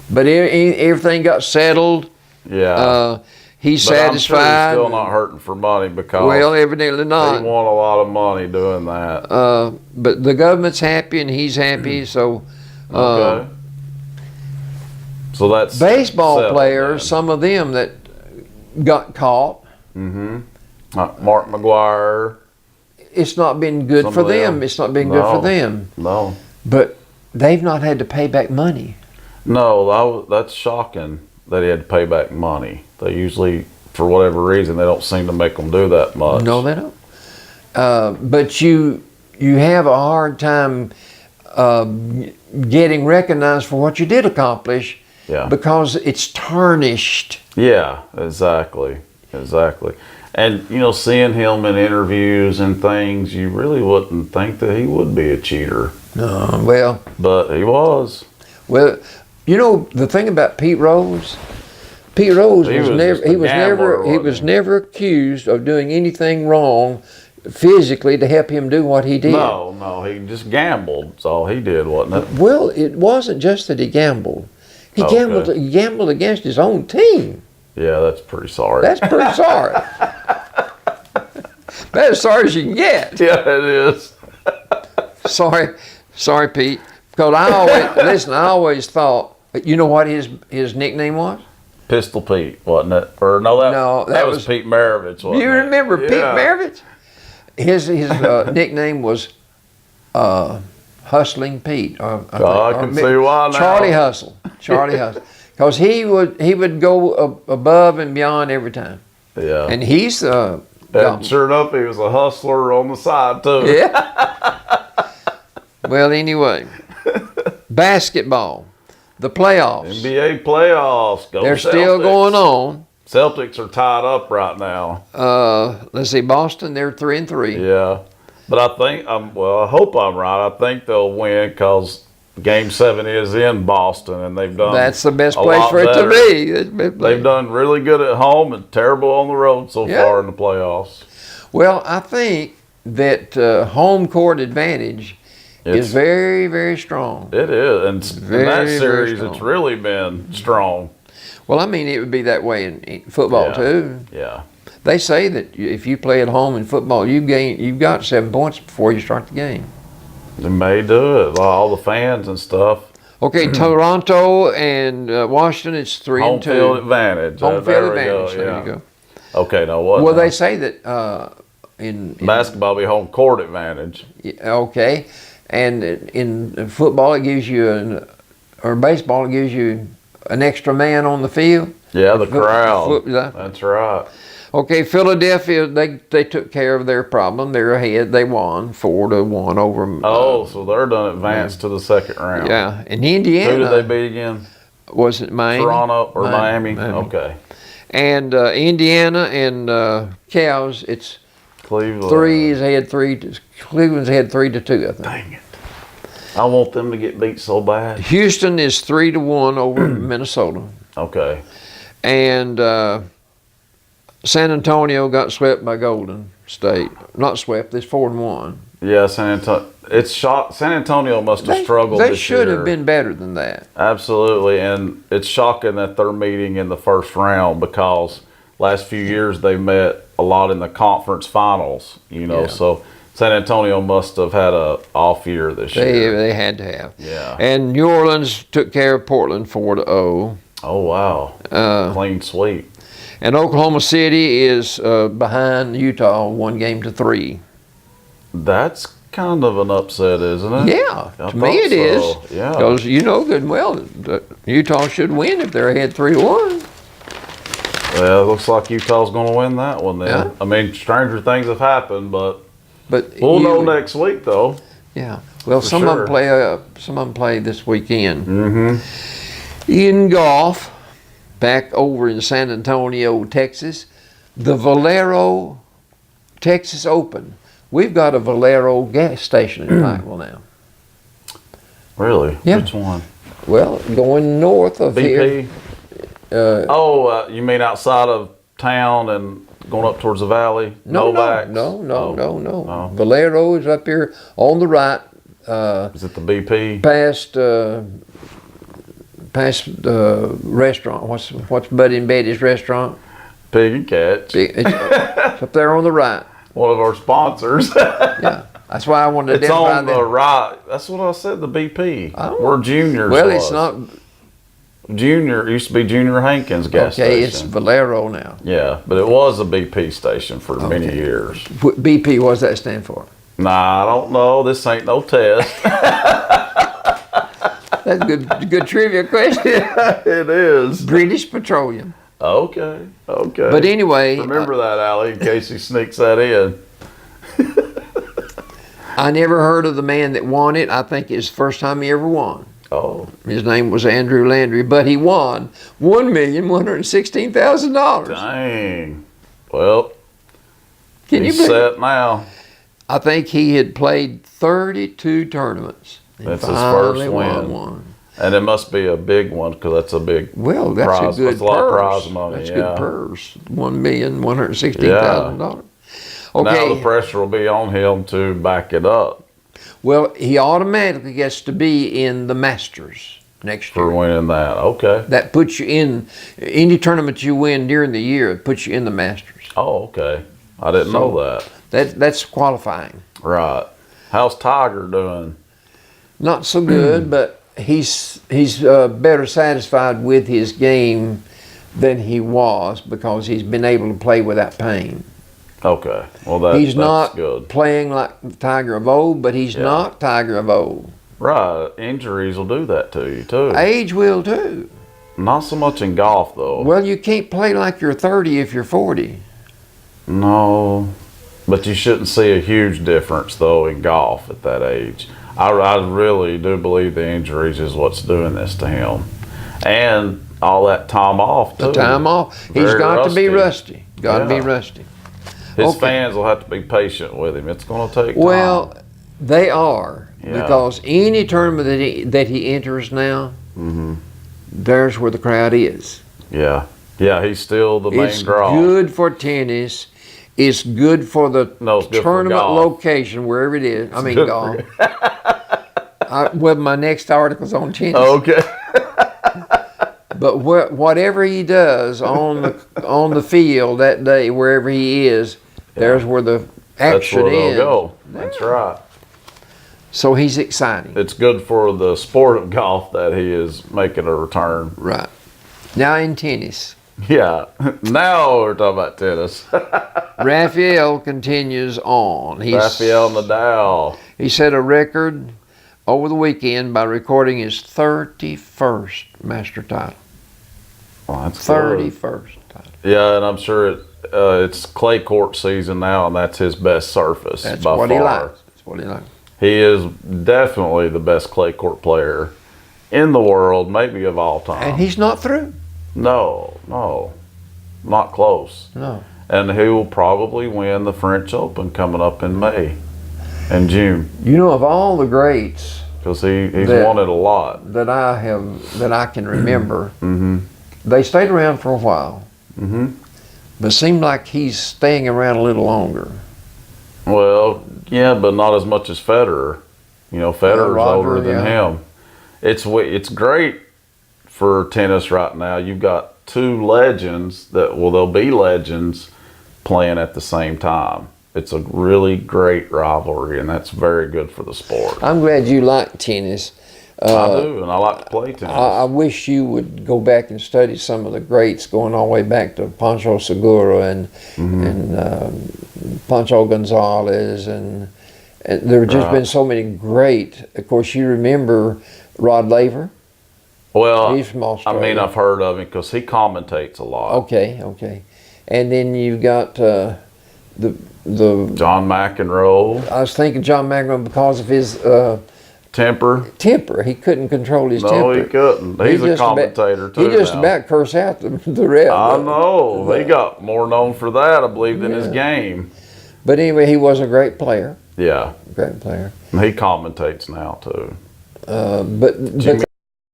But everything got settled. Yeah. He's but satisfied. I'm sure he's still not hurting for money because evidently not. He won a lot of money doing that. But the government's happy and he's happy. So. Okay. So that's baseball players. Then. Some of them that got caught. Mark McGuire. It's not been good for them. It's not been good for them. No. But they've not had to pay back money. No, that's shocking that he had to pay back money. They usually, for whatever reason, they don't seem to make them do that much. No, they don't. But you have a hard time getting recognized for what you did accomplish. Yeah. Because it's tarnished. Yeah, exactly. And, seeing him in interviews and things, you really wouldn't think that he would be a cheater. No, well. But he was. Well, the thing about Pete Rose was never accused of doing anything wrong physically to help him do what he did. No, he just gambled. That's all he did, wasn't it? Well, it wasn't just that he gambled. He gambled against his own team. Yeah, that's pretty sorry. That's pretty sorry. About as sorry as you can get. Yeah, it is. Sorry, Pete. Because I always thought, you know what his nickname was? Pistol Pete, wasn't it? Or no, that was Pete Maravich, wasn't it? You remember Pete Maravich? His nickname was Hustling Pete. I can see why now. Charlie Hustle. Because he would go above and beyond every time. Yeah. And he's and sure enough, he was a hustler on the side too. Yeah. Well, anyway, basketball, the playoffs. NBA playoffs. They're still going on. Celtics are tied up right now. Let's see, Boston, they're 3-3. Yeah. But I think, I hope I'm right. I think they'll win because Game 7 is in Boston, and they've done. That's the best place for it to be. They've done really good at home and terrible on the road so far in the playoffs. Well, I think that home court advantage is very, very strong. It is, and in that series, it's really been strong. Well, I mean, it would be that way in football too. Yeah. They say that if you play at home in football, you've got 7 points before you start the game. They may do it. All the fans and stuff. Okay, Toronto and Washington, it's 3-2. Home field advantage. Home field advantage. There you go. Okay, now what? Well, they say that in basketball be home court advantage. Okay, and in football it gives you or baseball it gives you an extra man on the field. Yeah, the crowd. That's right. Okay, Philadelphia, they took care of their problem. They're ahead. They won 4-1 over. So they're done advanced to the second round. Yeah, and Indiana. Who did they beat again? Was it Miami? Toronto or Miami? Okay. And Indiana and Cows, it's Cleveland. Cleveland's ahead 3-2, I think. Dang it. I want them to get beat so bad. Houston is 3-1 over Minnesota. Okay. And San Antonio got swept by Golden State. Not swept, it's 4-1. Yeah, San Antonio. it's shock. San Antonio must have struggled They this should year. have been better than that. Absolutely, and it's shocking that they're meeting in the first round because last few years they met a lot in the conference finals. Yeah. So San Antonio must have had a off year this year. They had to have. Yeah. And New Orleans took care of Portland 4-0. Oh wow, clean sweep. And Oklahoma City is behind Utah 1-3. That's kind of an upset, isn't it? Yeah, I to me it thought is. so. Yeah. Because you know good and well that Utah should win if they're ahead 3-1. Well, it looks like Utah's going to win that one then. Yeah. I mean, stranger things have happened, but But we'll know next week though. Yeah. Well, For some of sure. them play. Some of them play this weekend. Mm-hmm. In golf, back over in San Antonio, Texas, the Valero Texas Open. We've got a Valero gas station in Pikeville now. Really? Yeah. Which one? Well, going north of here. BP? You mean outside of town and going up towards the valley? No. Oh. Valero is up here on the right, Is it the BP? past the restaurant. What's Buddy and Betty's restaurant? Pig and Catch. It's up there on the right. One of our sponsors. Yeah, that's why I wanted to It's identify on the right. That's what I said, the BP. Oh. Where Junior's Well, was. it's not. Junior, it used to be Junior Hankins gas Okay, station. it's Valero now. Yeah, but it was a BP station for many years. BP, what does that stand for? Nah, I don't know. This ain't no test. That's a good trivia question. It is. British Petroleum. Okay. But anyway, Remember that, Allie, in case he sneaks that in. I never heard of the man that won it. I think it's the first time he ever won. Oh. His name was Andrew Landry, but he won $1,116,000. Dang. Well, Can you he's believe it? set now. I think he had played 32 tournaments. and That's his finally first won win. one. And it must be a big one because that's a big Well, that's prize. a good That's a lot of purse. prize money. That's yeah. good purse. $1,116,000. Okay. Now the pressure will be on him to back it up Well, he automatically gets to be in the Masters next for year. winning that. Okay. That puts you in any tournament you win during the year. It puts you in the Masters. Oh, okay. I didn't know that. That's qualifying. Right. How's Tiger doing? Not so good, but he's better satisfied with his game than he was because he's been able to play without pain. Okay. Well, He's that's not good. playing like Tiger of old, but he's not Tiger of old. Right. Injuries will do that to you, too. Age will too. Not so much in golf, though. Well, you can't play like you're 30 if you're 40. No. But you shouldn't see a huge difference, though, in golf at that age. I really do believe the injuries is what's doing this to him. And all that time off, too. The time off. He's Very got to be rusty. rusty. Got to be Yeah. rusty. His Okay. fans will have to be patient with him. It's going to take time. Well, they are. Yeah. Because any tournament that he enters now, there's where the crowd is. Yeah. Yeah, he's still the main It's draw. good for tennis. It's good for the No, it's good for tournament golf. location, wherever it is. I mean, good golf. Well, my next article's on tennis. Okay. But whatever he does on the field that day, wherever he is, there's where the That's action where they'll is. go. That's right. So he's exciting. It's good for the sport of golf that he is making a return. Right. Now in tennis, Yeah. Now we're talking about tennis. Rafael continues on. Rafael Nadal. He set a record over the weekend by recording his 31st Master title. Well, that's good. 31st title. Yeah, and I'm sure it's clay court season now, and that's his best surface That's by what far. he likes. That's what he likes. He is definitely the best clay court player in the world, maybe of all time. And he's not through. No, not close. No. And he will probably win the French Open coming up in May and June You know, of all the greats because he's That- won it a lot. that I can remember, they stayed around for a while. But it seemed like he's staying around a little longer. Well, yeah, but not as much as Federer. Federer's Roger, older than him. It's great for tennis right now. You've got two legends they'll be legends playing at the same time. It's a really great rivalry, and that's very good for the sport. I'm glad you like tennis. I do, and I like to play tennis. I wish you would go back and study some of the greats, going all the way back to Pancho Segura and Pancho Gonzalez, and there have just been so many great. Of course, you remember Rod Laver. Well, he's from Australia. I've heard of him because he commentates a lot. Okay. And then you got the John McEnroe. I was thinking John McEnroe because of his temper. He couldn't control his temper. No, he couldn't. He's a commentator too. He just about cursed out the ref. I know. He got more known for that, I believe, than his game. But anyway, he was a great player. Yeah. Great player. And he commentates now too. But Jimmy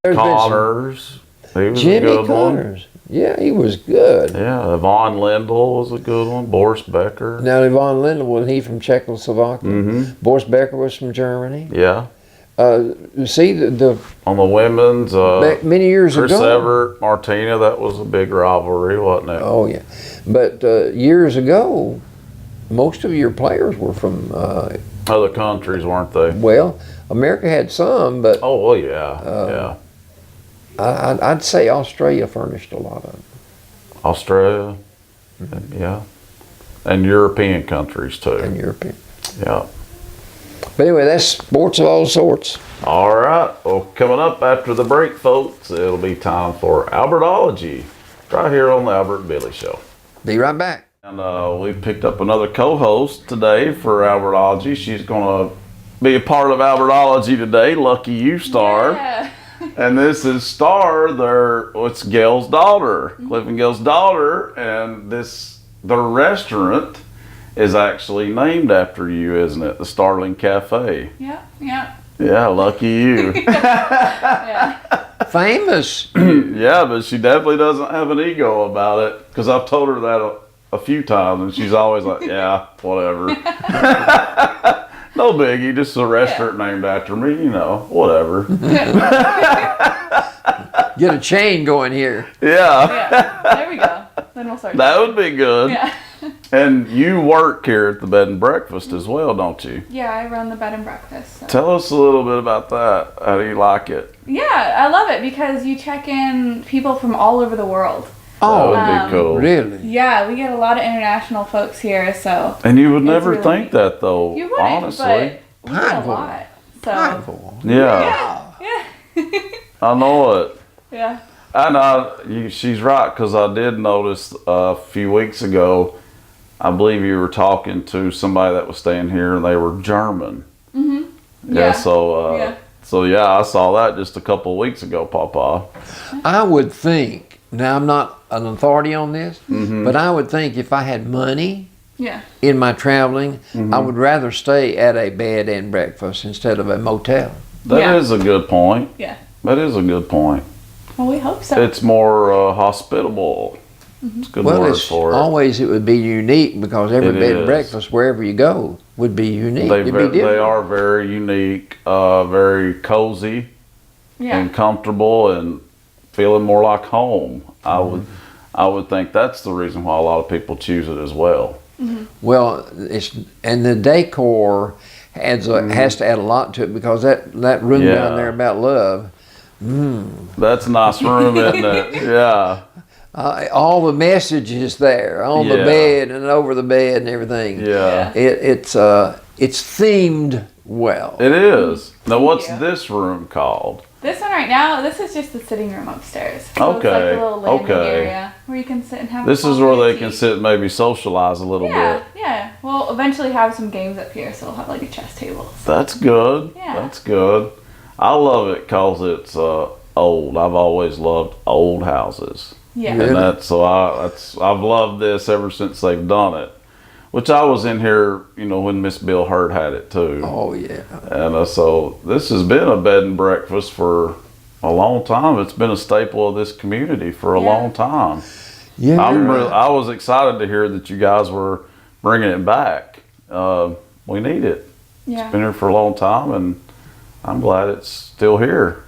Connors. He was Jimmy a good Connors. one. Yeah, he was good. Yeah, Yvonne Lindell was a good one. Boris Becker. Now, Yvonne Lindell, was he from Czechoslovakia? Mm-hmm. Boris Becker was from Germany. Yeah. See, on the women's, back many years Chris ago. Evert, Martina, that was a big rivalry, wasn't it? Oh, yeah. But years ago, most of your players were from other countries, weren't they? Well, America had some, but oh, well, yeah. I'd say Australia furnished a lot of them. Australia, yeah, and European countries too. And European. Yeah. But anyway, that's sports of all sorts. All right. Well, coming up after the break, folks, it'll be time for Albertology, right here on the Albert and Billy Show. Be right back. And we picked up another co-host today for Albertology. She's going to be a part of Albertology today. Lucky you, Star. Yeah. And this is Star. It's Gail's daughter, Cliff and Gail's daughter, and the restaurant is actually named after you, isn't it? The Starling Cafe. Yeah. Yeah, lucky you. Yeah. Famous. Yeah, but she definitely doesn't have an ego about it, because I've told her that a few times, and she's always like, yeah, whatever. No biggie, just a restaurant named after me, whatever. Get a chain going here. Yeah. There we go. Then we'll start. That would be good. Yeah. And you work here at the bed and breakfast as well, don't you? Yeah, I run the bed and breakfast. So. Tell us a little bit about that. How do you like it? Yeah, I love it because you check in people from all over the world. Oh, that would be cool. Really? Yeah, we get a lot of international folks here, so. And you would never really think that, though, you wouldn't, honestly. But we get a Pineville. lot. So. Pineville. Yeah. Yeah. I know it. Yeah. And she's right, because I did notice a few weeks ago, I believe you were talking to somebody that was staying here, and they were German. Mm-hmm. Yeah, so I saw that just a couple of weeks ago, Papa. I would think, now I'm not an authority on this, but I would think if I had money in my traveling, I would rather stay at a bed and breakfast instead of a motel. That is a good point. Yeah. That is a good point. Well, we hope so. It's more hospitable. It's a good word for it. Always it would be unique, because every bed and breakfast, wherever you go, would be unique. It'd be different. They are very unique, very cozy and comfortable, and feeling more like home. I would think that's the reason why a lot of people choose it as well. Well, and the decor has to add a lot to it, because that room down there about love. That's a nice room, isn't it? Yeah. All the messages there on the bed and over the bed and everything. Yeah. It's themed well. It is. Now, what's this room called? This one right now, this is just the sitting room upstairs. So Okay. It's like a little landing area where you can sit and have This is where they can sit and maybe socialize a little bit. Yeah. We'll eventually have some games up here, so we'll have like a chess table. So. That's good. Yeah. That's good. I love it because it's old. I've always loved old houses. Yeah. And I've loved this ever since they've done it. Which I was in here, when Miss Bill Hurd had it too. Oh yeah. And so this has been a bed and breakfast for a long time. It's been a staple of this community for a long time. Yeah. I was excited to hear that you guys were bringing it back. We need it. Yeah. It's been here for a long time, and I'm glad it's still here.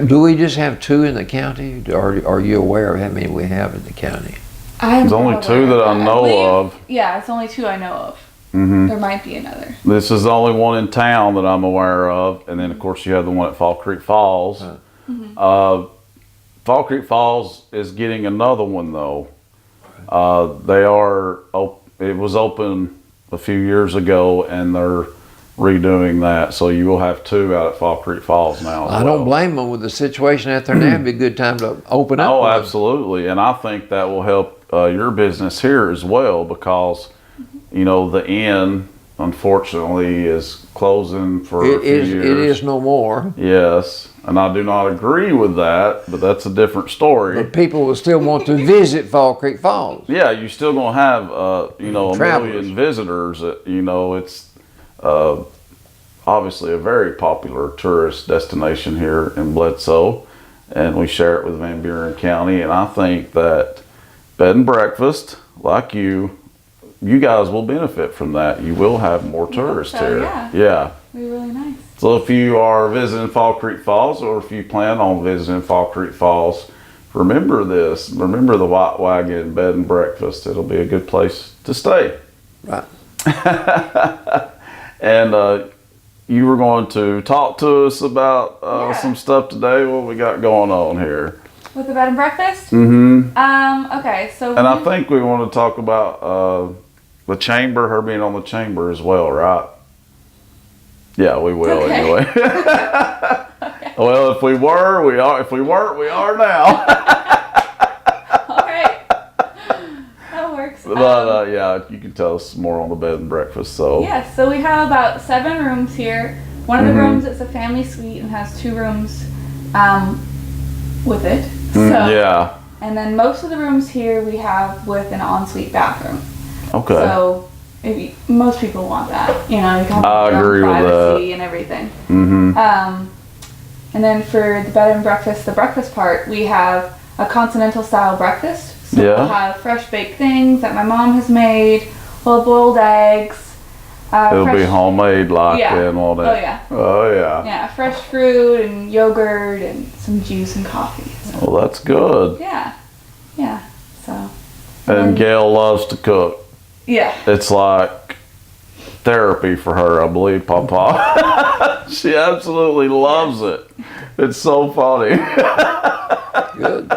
Do we just have 2 in the county? Are you aware of how many we have in the county? There's only 2 that I know of. Yeah, it's only 2 I know of. Mm-hmm. There might be another. This is the only one in town that I'm aware of, and then of course you have the one at Fall Creek Falls. Fall Creek Falls is getting another one though. It was open a few years ago, and they're redoing that, so you will have 2 out at Fall Creek Falls now. I don't blame them with the situation out there now. It'd be a good time to open up. Oh, one. absolutely, and I think that will help your business here as well, because you know the inn unfortunately is closing for a few years. It is no more. Yes, and I do not agree with that, but that's a different story. But people will still want to visit Fall Creek Falls. Yeah, you're still gonna have you know, a Travelers. million visitors. You know, it's obviously a very popular tourist destination here in Bledsoe, and we share it with Van Buren County. And I think that bed and breakfast, like you guys will benefit from that. You will have more tourists so, here. yeah. Yeah. It'd be really nice. So if you are visiting Fall Creek Falls, or if you plan on visiting Fall Creek Falls, remember this. Remember the White Wagon bed and breakfast. It'll be a good place to stay. Right. And you were going to talk to us about some stuff today. What we got going on here? With the bed and breakfast? Mm-hmm. Okay, so And I think we want to talk about the chamber, her being on the chamber as well, right? Yeah, we will anyway. Okay. Well, if we were, we are. If we weren't, we are now. All right. That works. But yeah, you can tell us more on the bed and breakfast. So Yes, so we have about 7 rooms here. One of the rooms is a family suite and has 2 rooms with it. So, yeah. And then most of the rooms here we have with an ensuite bathroom. Okay. So most people want that. You know, you can have I your own agree with privacy and everything. Mm-hmm. And then for the bed and breakfast, the breakfast part, we have a continental style breakfast. So Yeah. we'll have fresh baked things that my mom has made, well boiled eggs. It'll be fresh- homemade like Yeah. and all that. Oh yeah. Oh yeah. Yeah, fresh fruit and yogurt and some juice and coffee. So, Well, that's good. yeah. Yeah. So. And Gail loves to cook. Yeah. It's like therapy for her, I believe, Papa. She absolutely loves it. It's so funny. Good.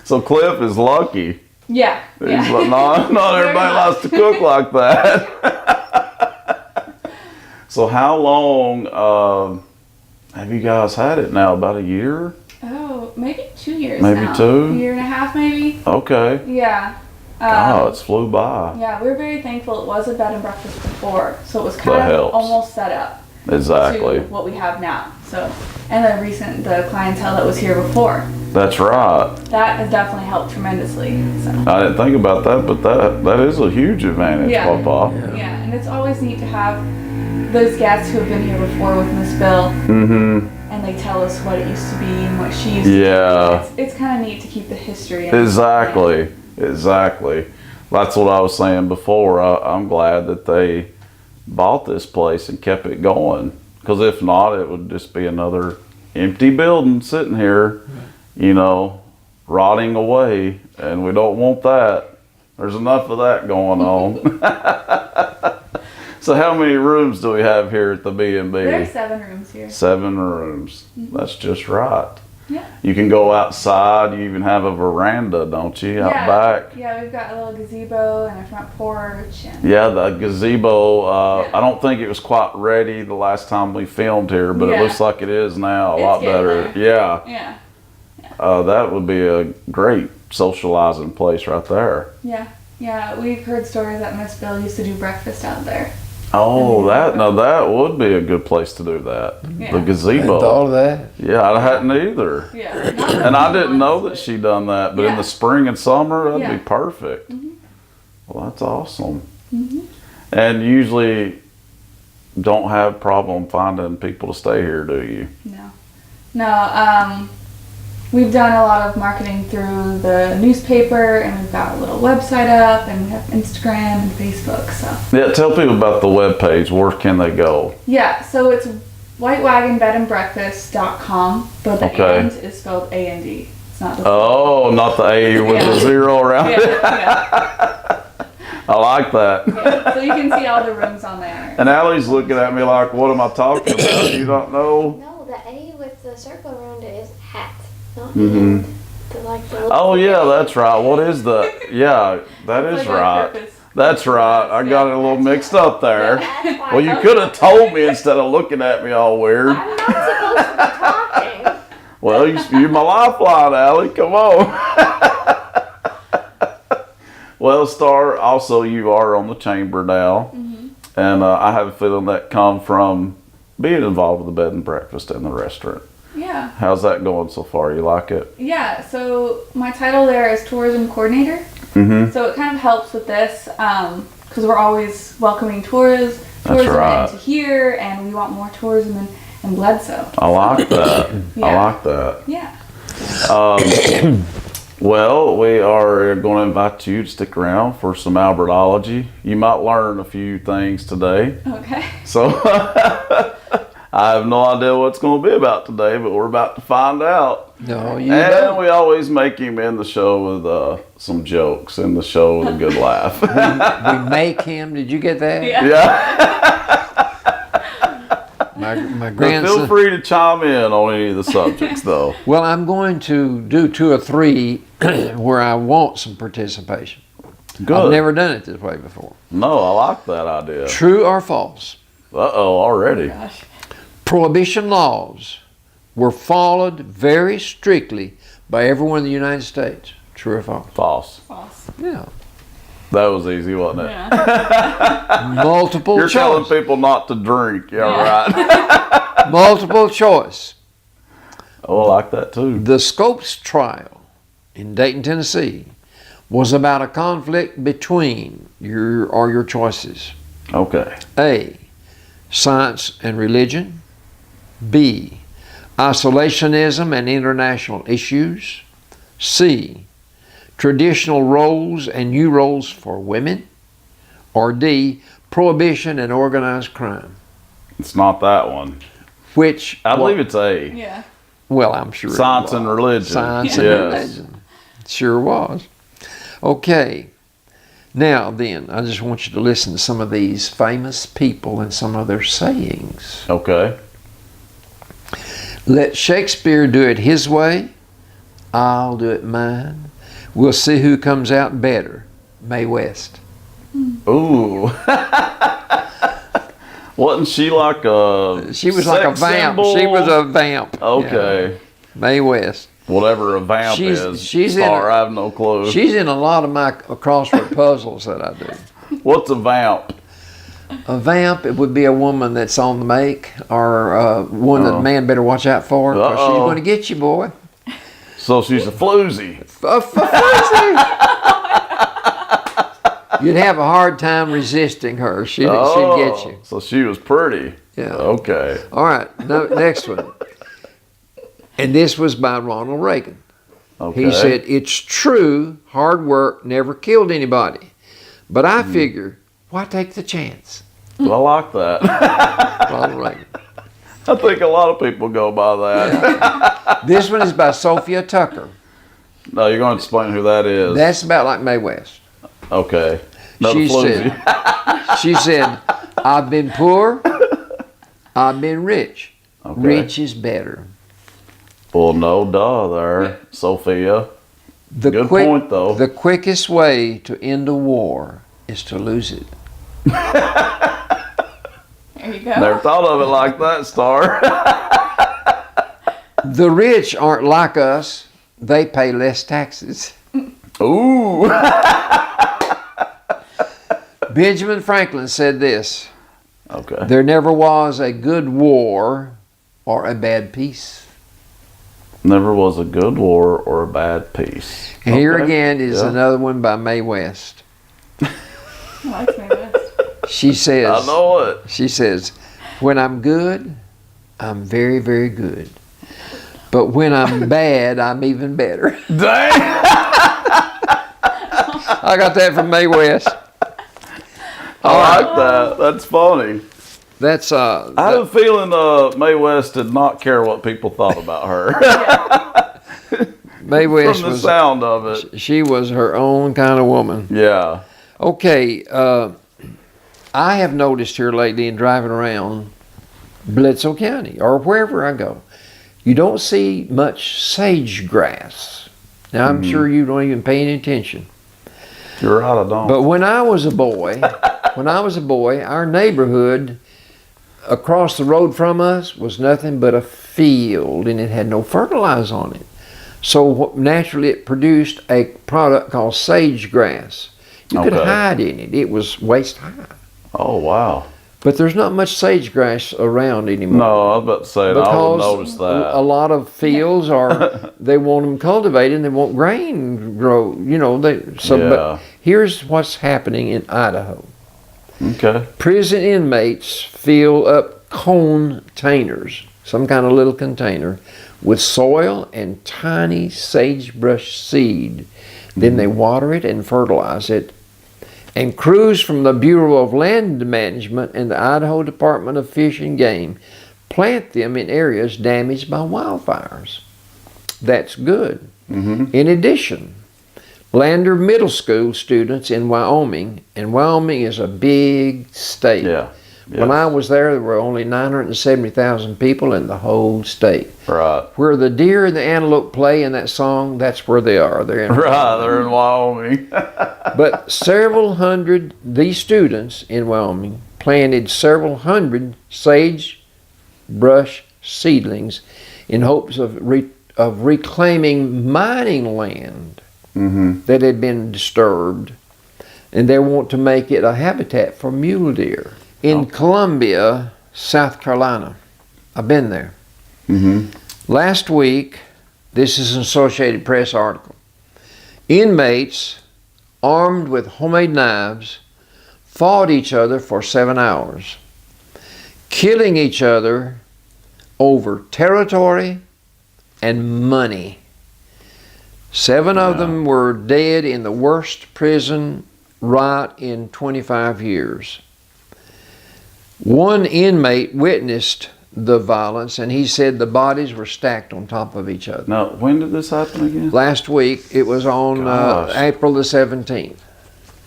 So Cliff is lucky. Yeah. He's Yeah. like, not everybody likes to cook like that. So how long have you guys had it now? About a year? Oh, maybe 2 years Maybe now. 2? A year and a half, maybe. Okay. Yeah. Oh, it's flew by. Yeah, we're very thankful it was a bed and breakfast before, so it was kind That of helps. almost set up Exactly. to what we have now. So, and the clientele that was here before, That's right. that has definitely helped tremendously. So, I didn't think about that, but that is a huge advantage, Yeah. Papa. yeah, and it's always neat to have those guests who have been here before with Miss Bill, Mm-hmm. and they tell us what it used to be and what she used Yeah. to do. It's kind of neat to keep the history. And Exactly. Exactly. That's what I was saying before. I'm glad that they bought this place and kept it going. Because if not, it would just be another empty building sitting here, you know, rotting away. And we don't want that. There's enough of that going on. So how many rooms do we have here at the B&B? There's 7 rooms here. 7 rooms. That's just right. Yeah. You can go outside. You even have a veranda, don't you, out back? Yeah, we've got a little gazebo and a front porch. And Yeah, the gazebo. Yeah. I don't think it was quite ready the last time we filmed here, but it Yeah. looks like it is now. A It's lot getting better. there. Yeah. Yeah. That would be a great socializing place right there. Yeah. Yeah. We've heard stories that Miss Bill used to do breakfast out there. Oh, that would be a good place to do that. Yeah. The Hadn't gazebo. thought of that. Yeah, I hadn't either. Yeah. And I didn't know that she done that, but in Yeah. the spring and summer, that'd Yeah. be perfect. Well, that's awesome. Mm-hmm. And usually don't have problem finding people to stay here, do you? No. We've done a lot of marketing through the newspaper, and we've got a little website up, and we have Instagram and Facebook. So Yeah, tell people about the webpage. Where can they go? yeah, so it's whitewagonbedandbreakfast.com, but the Okay. and is spelled A-N-D. It's not the Oh, not the A with the Yeah. zero around it. yeah. I like that. Yeah. So you can see all the rooms on there. And Allie's looking at me like, what am I talking about? You don't know? No, the A with the circle around it is hat, not Mhm. hand. The, like, the little Oh, yeah, that's right. What is the, yeah, that It's is like on right. purpose. That's right. I got it a little mixed up there. That's why Well, you I was could have like, told me instead of looking at me all weird. I'm not supposed to be talking. Well, you're my lifeline, Allie. Come on. Well, Star, also you are on the chamber now. And I have a feeling that come from being involved with the bed and breakfast and the restaurant. Yeah. How's that going so far? You like it? Yeah, so my title there is tourism coordinator. Mm-hmm. So it kind of helps with this because we're always welcoming tourism right. into here, and we want more tourism in Bledsoe. I like that. I Yeah. like that. Yeah. Well, we are going to invite you to stick around for some Albertology. You might learn a few things today. Okay. So I have no idea what it's going to be about today, but we're about to find out. No, you And don't. we always make him end the show with some jokes, end the show with a good laugh. We make him. Did you get that? Yeah. Yeah. My But grandson. feel free to chime in on any of the subjects, though. Well, I'm going to do 2 or 3 where I want some participation. Good. I've never done it this way before. No, I like that idea. True or false? Uh-oh, already. Gosh. Prohibition laws were followed very strictly by everyone in the United States. True or false? False. False. Yeah. That was easy, wasn't it? Yeah. Multiple You're telling choice. people not to drink. Yeah, Yeah. right. Multiple choice. Oh, I like that too. The Scopes trial in Dayton, Tennessee was about a conflict between your choices. Okay. A, science and religion. B, isolationism and international issues. C, traditional roles and new roles for women. Or D, prohibition and organized crime. It's not that one. Which, I believe it's A. Yeah. well, I'm sure it Science was. and religion. Science Yes. and religion. Sure was. Okay. Now then, I just want you to listen to some of these famous people and some of their sayings. Okay. Let Shakespeare do it his way. I'll do it mine. We'll see who comes out better. Mae West. Ooh. Wasn't she like a She was like a sex vamp. symbol? She was a vamp. Okay. Yeah. Mae West. Whatever a vamp She's- is. she's in Star, a- I have no clue. She's in a lot of my crossword puzzles that I do. What's a vamp? A vamp, it would be a woman that's on the make, or one that a man better watch out for, because she's Uh-oh. going to get you, boy. So she's a floozy. You'd have a hard time resisting her. She'd get you. So she was pretty. Yeah. Okay. All right, next one. And this was by Ronald Reagan. Okay. He said, "It's true, hard work never killed anybody. But I figure, why take the chance?" I like that. Ronald Reagan. I think a lot of people go by that. This one is by Sophia Tucker. No, you're going to explain who that is. That's about like Mae West. Okay. Another She floozy. she said, "I've been poor, I've been rich. Okay. Rich is better." Well, no duh there, Sophia. The Good point, though. The quickest way to end a war is to lose it. There you go. Never thought of it like that, Star. The rich aren't like us. They pay less taxes. Ooh. Benjamin Franklin said this: Okay. "There never was a good war or a bad peace." Never was a good war or a bad peace. And here Okay. again is Yeah. another one by Mae West. I like Mae West. She says, I know it. She says, "When I'm good, I'm very, very good. But when I'm bad, I'm even better." Dang. I got that from Mae West. I like that. That's funny. That's I have a feeling Mae West did not care what people thought about her. Mae West From the was sound of it. She was her own kind of woman. Yeah. Okay, I have noticed here lately in driving around Bledsoe County or wherever I go, you don't see much sage grass. Now I'm sure you don't even pay any attention. You're right, I don't. But when I was a boy, our neighborhood across the road from us was nothing but a field, and it had no fertilizer on it. So naturally it produced a product called sage grass. You could hide in it. It was waist high. Oh, wow. But there's not much sage grass around anymore. No, I was about to say, I would notice that. A lot of fields are, they want them cultivated and they want grain grow, you know. But here's what's happening in Idaho. Okay. Prison inmates fill up containers, some kind of little container, with soil and tiny sagebrush seed. Then they water it and fertilize it. And crews from the Bureau of Land Management and the Idaho Department of Fish and Game plant them in areas damaged by wildfires. That's good. In addition, Lander Middle School students in Wyoming, and Wyoming is a big state. Yeah. When I was there were only 970,000 people in the whole state. Right. Where the deer and the antelope play in that song, that's where they are. They're in They're in Wyoming. But several hundred, these students in Wyoming planted several hundred sagebrush seedlings in hopes of reclaiming mining land that had been disturbed, and they want to make it a habitat for mule deer. In Columbia, South Carolina, I've been there. Last week, this is an Associated Press article, inmates armed with homemade knives fought each other for 7 hours, killing each other over territory and money. 7 of them were dead in the worst prison riot in 25 years. One inmate witnessed the violence, and he said the bodies were stacked on top of each other. Now, when did this happen again? Last week. It was on April the 17th.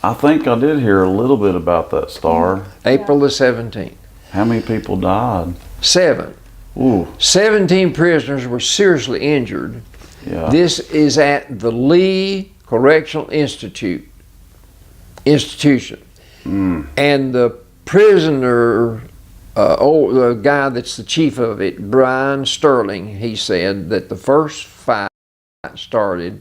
I think I did hear a little bit about that, Star. April the 17th. How many people died? 7. Ooh. 17 prisoners were seriously injured. Yeah. This is at the Lee Correctional Institution. And the prisoner, the guy that's the chief of it, Brian Sterling, he said that the first fight started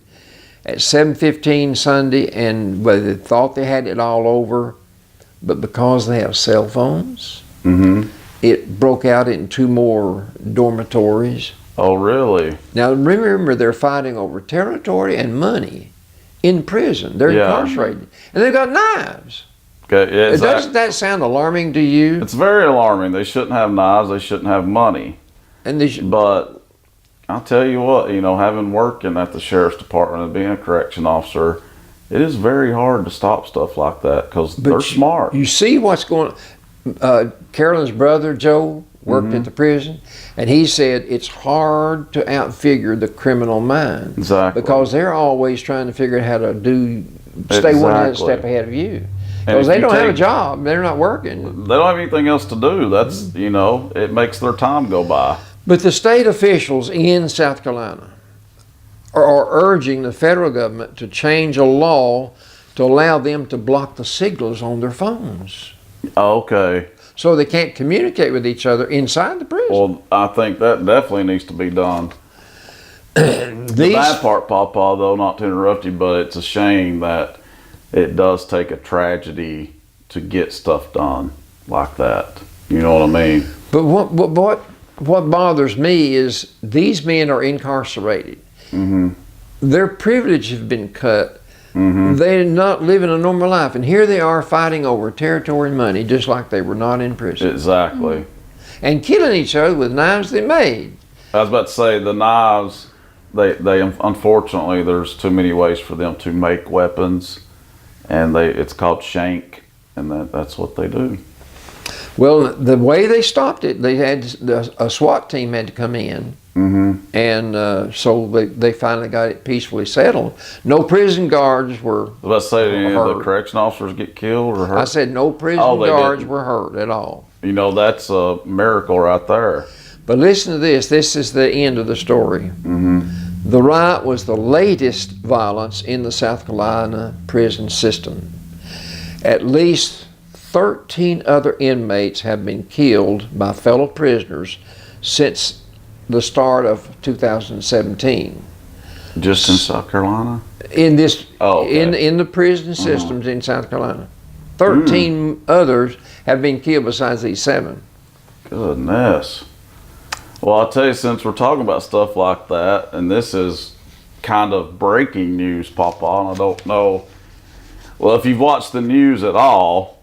at 7:15 Sunday, and they thought they had it all over, but because they have cell phones, it broke out in 2 more dormitories. Oh, really? Now remember, they're fighting over territory and money in prison. They're incarcerated, and they've got knives. Okay, yeah, Doesn't that sound alarming to you? It's very alarming. They shouldn't have knives. They shouldn't have money. And they But I'll tell you what, you know, having working at the sheriff's department and being a correction officer, it is very hard to stop stuff like that because they're smart. You see what's going on. Carolyn's brother, Joe, worked at the prison, and he said it's hard to outfigure the criminal mind. Exactly. Because they're always trying to figure out how to stay one step ahead of you. Because they don't have a job. They're not working. They don't have anything else to do. That's, you know, it makes their time go by. But the state officials in South Carolina are urging the federal government to change a law to allow them to block the signals on their phones. Okay. So they can't communicate with each other inside the prison. Well, I think that definitely needs to be done. The bad part, Pawpaw, though, not to interrupt you, but it's a shame that it does take a tragedy to get stuff done like that. You know what I mean? But what bothers me is these men are incarcerated. Their privilege has been cut. They're not living a normal life, and here they are fighting over territory and money, just like they were not in prison. Exactly. And killing each other with knives they made. I was about to say, the knives, they unfortunately, there's too many ways for them to make weapons, and it's called shank, and that's what they do. Well, the way they stopped it, they had a SWAT team had to come in, and so they finally got it peacefully settled. No prison guards were. Let's say any of the hurt. correction officers get killed or hurt. I said no prison Oh, they guards didn't. were hurt at all. You know, that's a miracle right there. But listen to this. This is the end of the story. The riot was the latest violence in the South Carolina prison system. At least 13 other inmates have been killed by fellow prisoners since the start of 2017. Just in South Carolina? In this, Oh, okay. in the prison systems in South Carolina. 13 others have been killed besides these 7. Goodness. Well, I'll tell you, since we're talking about stuff like that, and this is kind of breaking news, Papa, and I don't know. Well, if you've watched the news at all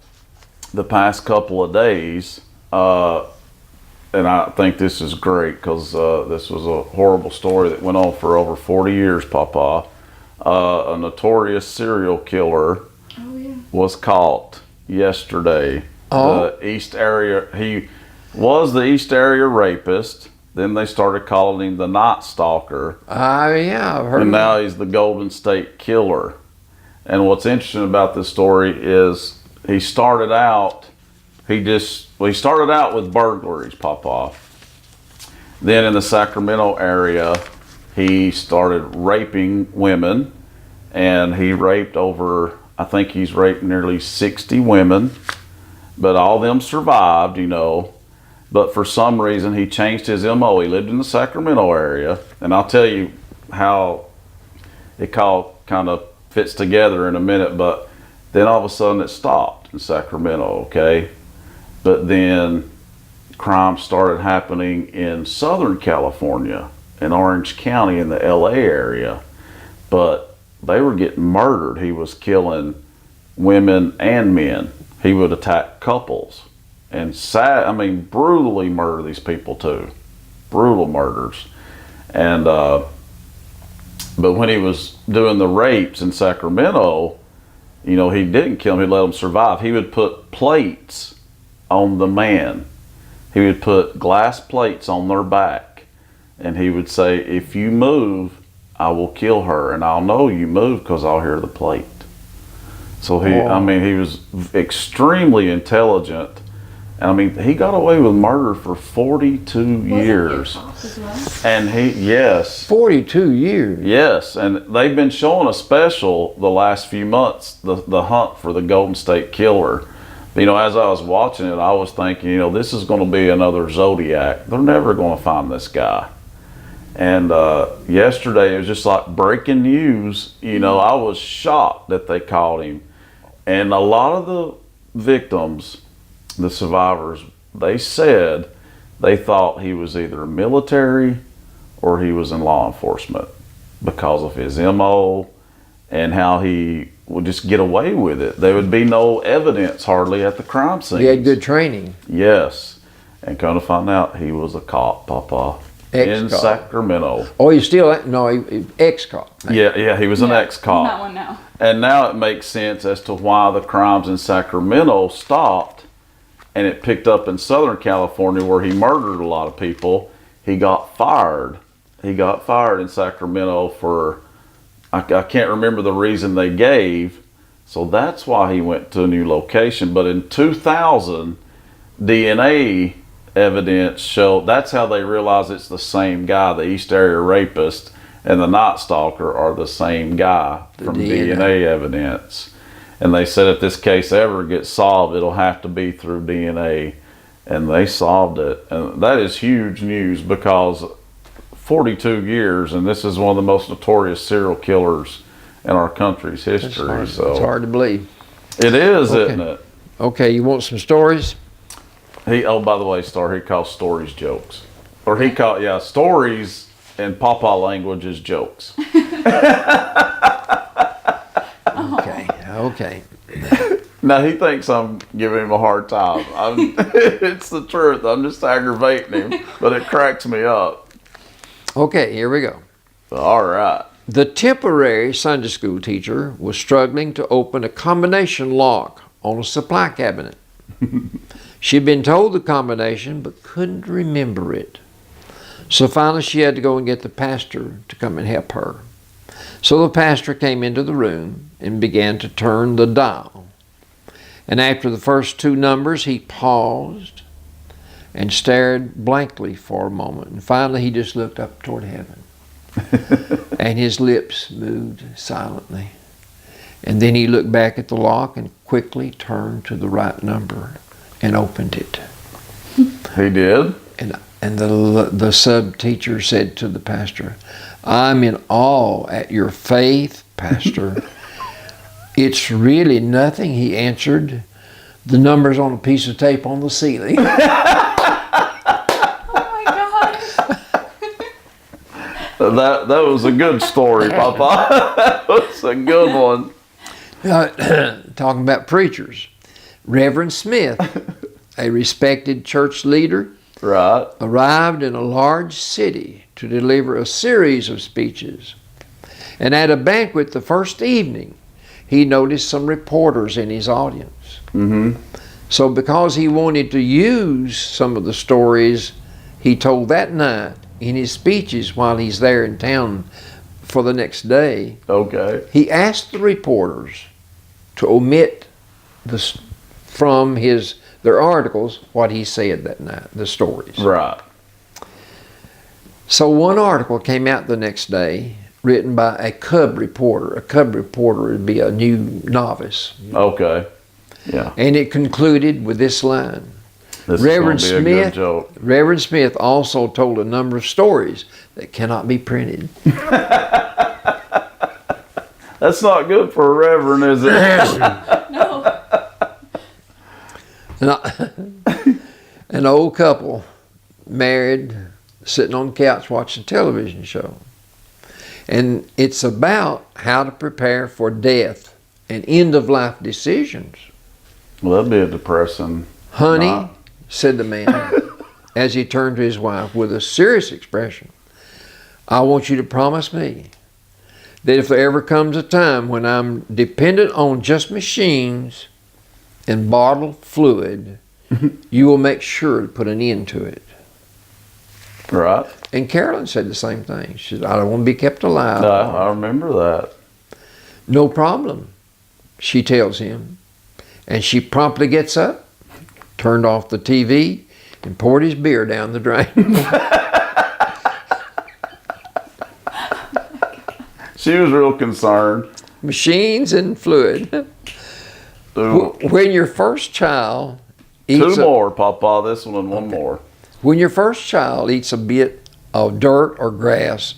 the past couple of days, and I think this is great because this was a horrible story that went on for over 40 years, Papa. A notorious serial killer was caught yesterday. The East Area, he was the East Area rapist. Then they started calling him the Night Stalker. Yeah, I've heard And of now he's the Golden State Killer. And what's interesting about this story is he started out with burglaries, Papa. Then in the Sacramento area, he started raping women, and he raped I think he's raped nearly 60 women, but all of them survived, you know. But for some reason, he changed his MO. He lived in the Sacramento area, and I'll tell you how it all kind of fits together in a minute, but then all of a sudden it stopped in Sacramento, okay? But then crime started happening in Southern California, in Orange County, in the LA area. But they were getting murdered. He was killing women and men. He would attack couples and brutally murder these people too. Brutal murders. And but when he was doing the rapes in Sacramento, you know, he didn't kill them, he let them survive. He would put plates on the man. He would put glass plates on their back, and he would say, if you move, I will kill her, and I'll know you move because I'll hear the plate. So he was extremely intelligent. And he got away with murder for 42 years. And 42 years. Yes, and they've been showing a special the last few months, the hunt for the Golden State Killer. You know, as I was watching it, I was thinking, you know, this is going to be another Zodiac. They're never going to find this guy. And yesterday, it was just like breaking news. You know, I was shocked that they caught him. And a lot of the victims, the survivors, they said they thought he was either military or he was in law enforcement because of his MO and how he would just get away with it. There would be no evidence hardly at the crime scene. He had good training. Yes. And come to find out, he was a cop, Papa, in Sacramento. Oh, he's still, ex-cop. Yeah, he was an ex-cop. Not one now. And now it makes sense as to why the crimes in Sacramento stopped and it picked up in Southern California where he murdered a lot of people. He got fired. He got fired in Sacramento for, I can't remember the reason they gave. So that's why he went to a new location. But in 2000, DNA evidence showed, that's how they realized it's the same guy. The East Area Rapist and the Night Stalker are the same guy from DNA evidence. And they said if this case ever gets solved, it'll have to be through DNA. And they solved it. And that is huge news because 42 years, and this is one of the most notorious serial killers in our country's history. It's hard to believe. It is, isn't it? Okay, you want some stories? By the way, he calls stories jokes. Or stories in Papa language is jokes. Okay. Now he thinks I'm giving him a hard time. It's the truth. I'm just aggravating him, but it cracks me up. Okay, here we go. All right. The temporary Sunday school teacher was struggling to open a combination lock on a supply cabinet. She'd been told the combination but couldn't remember it. So finally she had to go and get the pastor to come and help her. So the pastor came into the room and began to turn the dial. And after the first 2 numbers, he paused and stared blankly for a moment. And finally he just looked up toward heaven. And his lips moved silently. And then he looked back at the lock and quickly turned to the right number and opened it. He did? And the sub-teacher said to the pastor, "I'm in awe at your faith, Pastor." "It's really nothing," he answered. "The number's on a piece of tape on the ceiling." Oh my gosh. That was a good story, Papa. That was a good one. Talking about preachers. Reverend Smith, a respected church leader, Right. arrived in a large city to deliver a series of speeches. And at a banquet the first evening, he noticed some reporters in his audience. Mm-hmm. So because he wanted to use some of the stories he told that night in his speeches while he's there in town for the next day, Okay. he asked the reporters to omit from their articles what he said that night, the stories. Right. So one article came out the next day written by a cub reporter. A cub reporter would be a new novice. Okay. Yeah. And it concluded with this line. This Reverend is gonna be a good joke. Reverend Smith also told a number of stories that cannot be printed. That's not good for a reverend, is it? No. An old couple, married, sitting on the couch watching a television show. And it's about how to prepare for death and end-of-life decisions. Well, that'd be a depressing. "Honey," night. said the man, as he turned to his wife with a serious expression, "I want you to promise me that if there ever comes a time when I'm dependent on just machines and bottled fluid, you will make sure to put an end to it." Right. And Carolyn said the same thing. She said, "I don't want to be kept alive." I remember that. "No problem," she tells him. And she promptly gets up, turned off the TV, and poured his beer down the drain. She was real concerned. Machines and fluid. Ooh. When your first child Two eats more, Papa. This one and one more. when your first child eats a bit of dirt or grass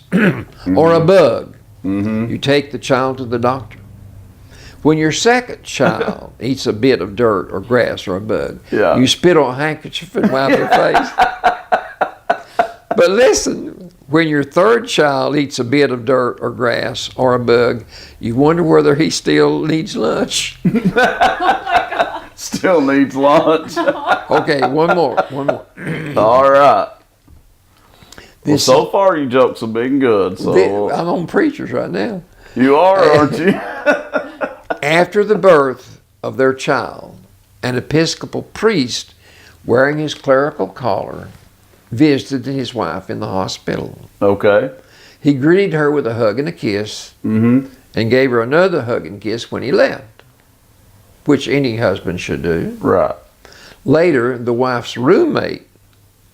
or a bug, you take the child to the doctor. When your second child eats a bit of dirt or grass or a bug, Yeah. you spit on a handkerchief and wipe their face. But listen, when your third child eats a bit of dirt or grass or a bug, you wonder whether he still needs lunch. Still needs lunch. Okay, one more. All right. Well, This- so far you jokes have been good. So I'm on preachers right now. you are, aren't you? After the birth of their child, an Episcopal priest wearing his clerical collar visited his wife in the hospital. Okay. He greeted her with a hug and a kiss and gave her another hug and kiss when he left, which any husband should do. Right. Later, the wife's roommate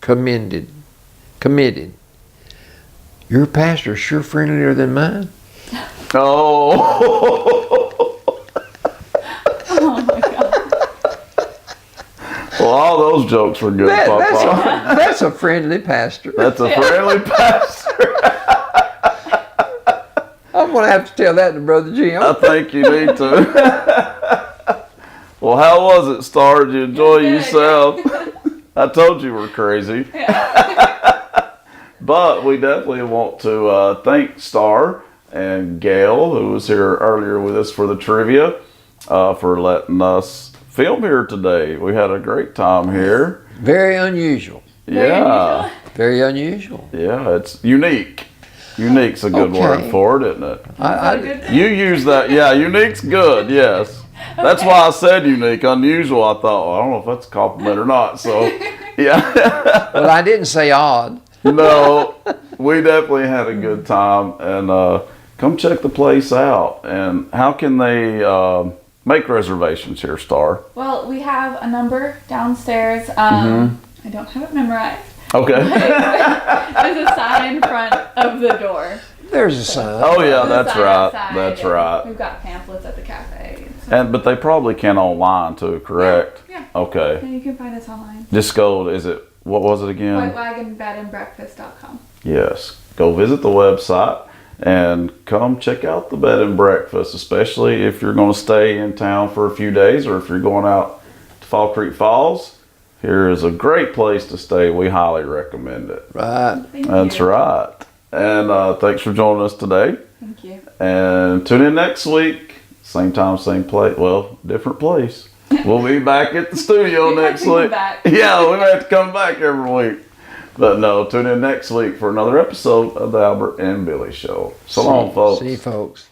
commented, "Your pastor's sure friendlier than mine." Oh. Oh my god. Well, all those jokes were good, Papa. That's a friendly pastor. That's a friendly pastor. I'm going to have to tell that to Brother Jim. I think you need to. Well, how was it, Star? Did you enjoy Good. yourself? I told you we're crazy. But we definitely want to thank Star and Gail, who was here earlier with us for the trivia, for letting us film here today. We had a great time here. Very unusual. Yeah. Very unusual. Yeah, it's unique. Unique's a good word Okay. for it, isn't it? I, You use that. Yeah, unique's good. Yes. That's why I said unique. Unusual, I thought, well, I don't know if that's a compliment or not. So, yeah. well, I didn't say odd. No, we definitely had a good time. And come check the place out. And how can they make reservations here, Star? Well, we have a number downstairs. Mm-hmm. I don't have it memorized. Okay. There's a sign in front of the door. There's a sign. Oh, yeah, There's a that's sign right. outside, That's and right. We've got pamphlets at the cafe. So. But they probably can online too, correct? Yeah. Okay. And you can find us online. Just go, what was it again? WhiteWagonBedandBreakfast.com. Yes. Go visit the website and come check out the bed and breakfast, especially if you're going to stay in town for a few days or if you're going out to Fall Creek Falls. Here is a great place to stay. We highly recommend it. Right. Thank That's you. right. And thanks for joining us today. Thank you. And tune in next week. Same time, same place. Well, different place. We'll be back at the studio We have next to come week. back. Yeah, we have to come back every week. But no, tune in next week for another episode of the Albert and Billy Show. So long, folks. See you, folks.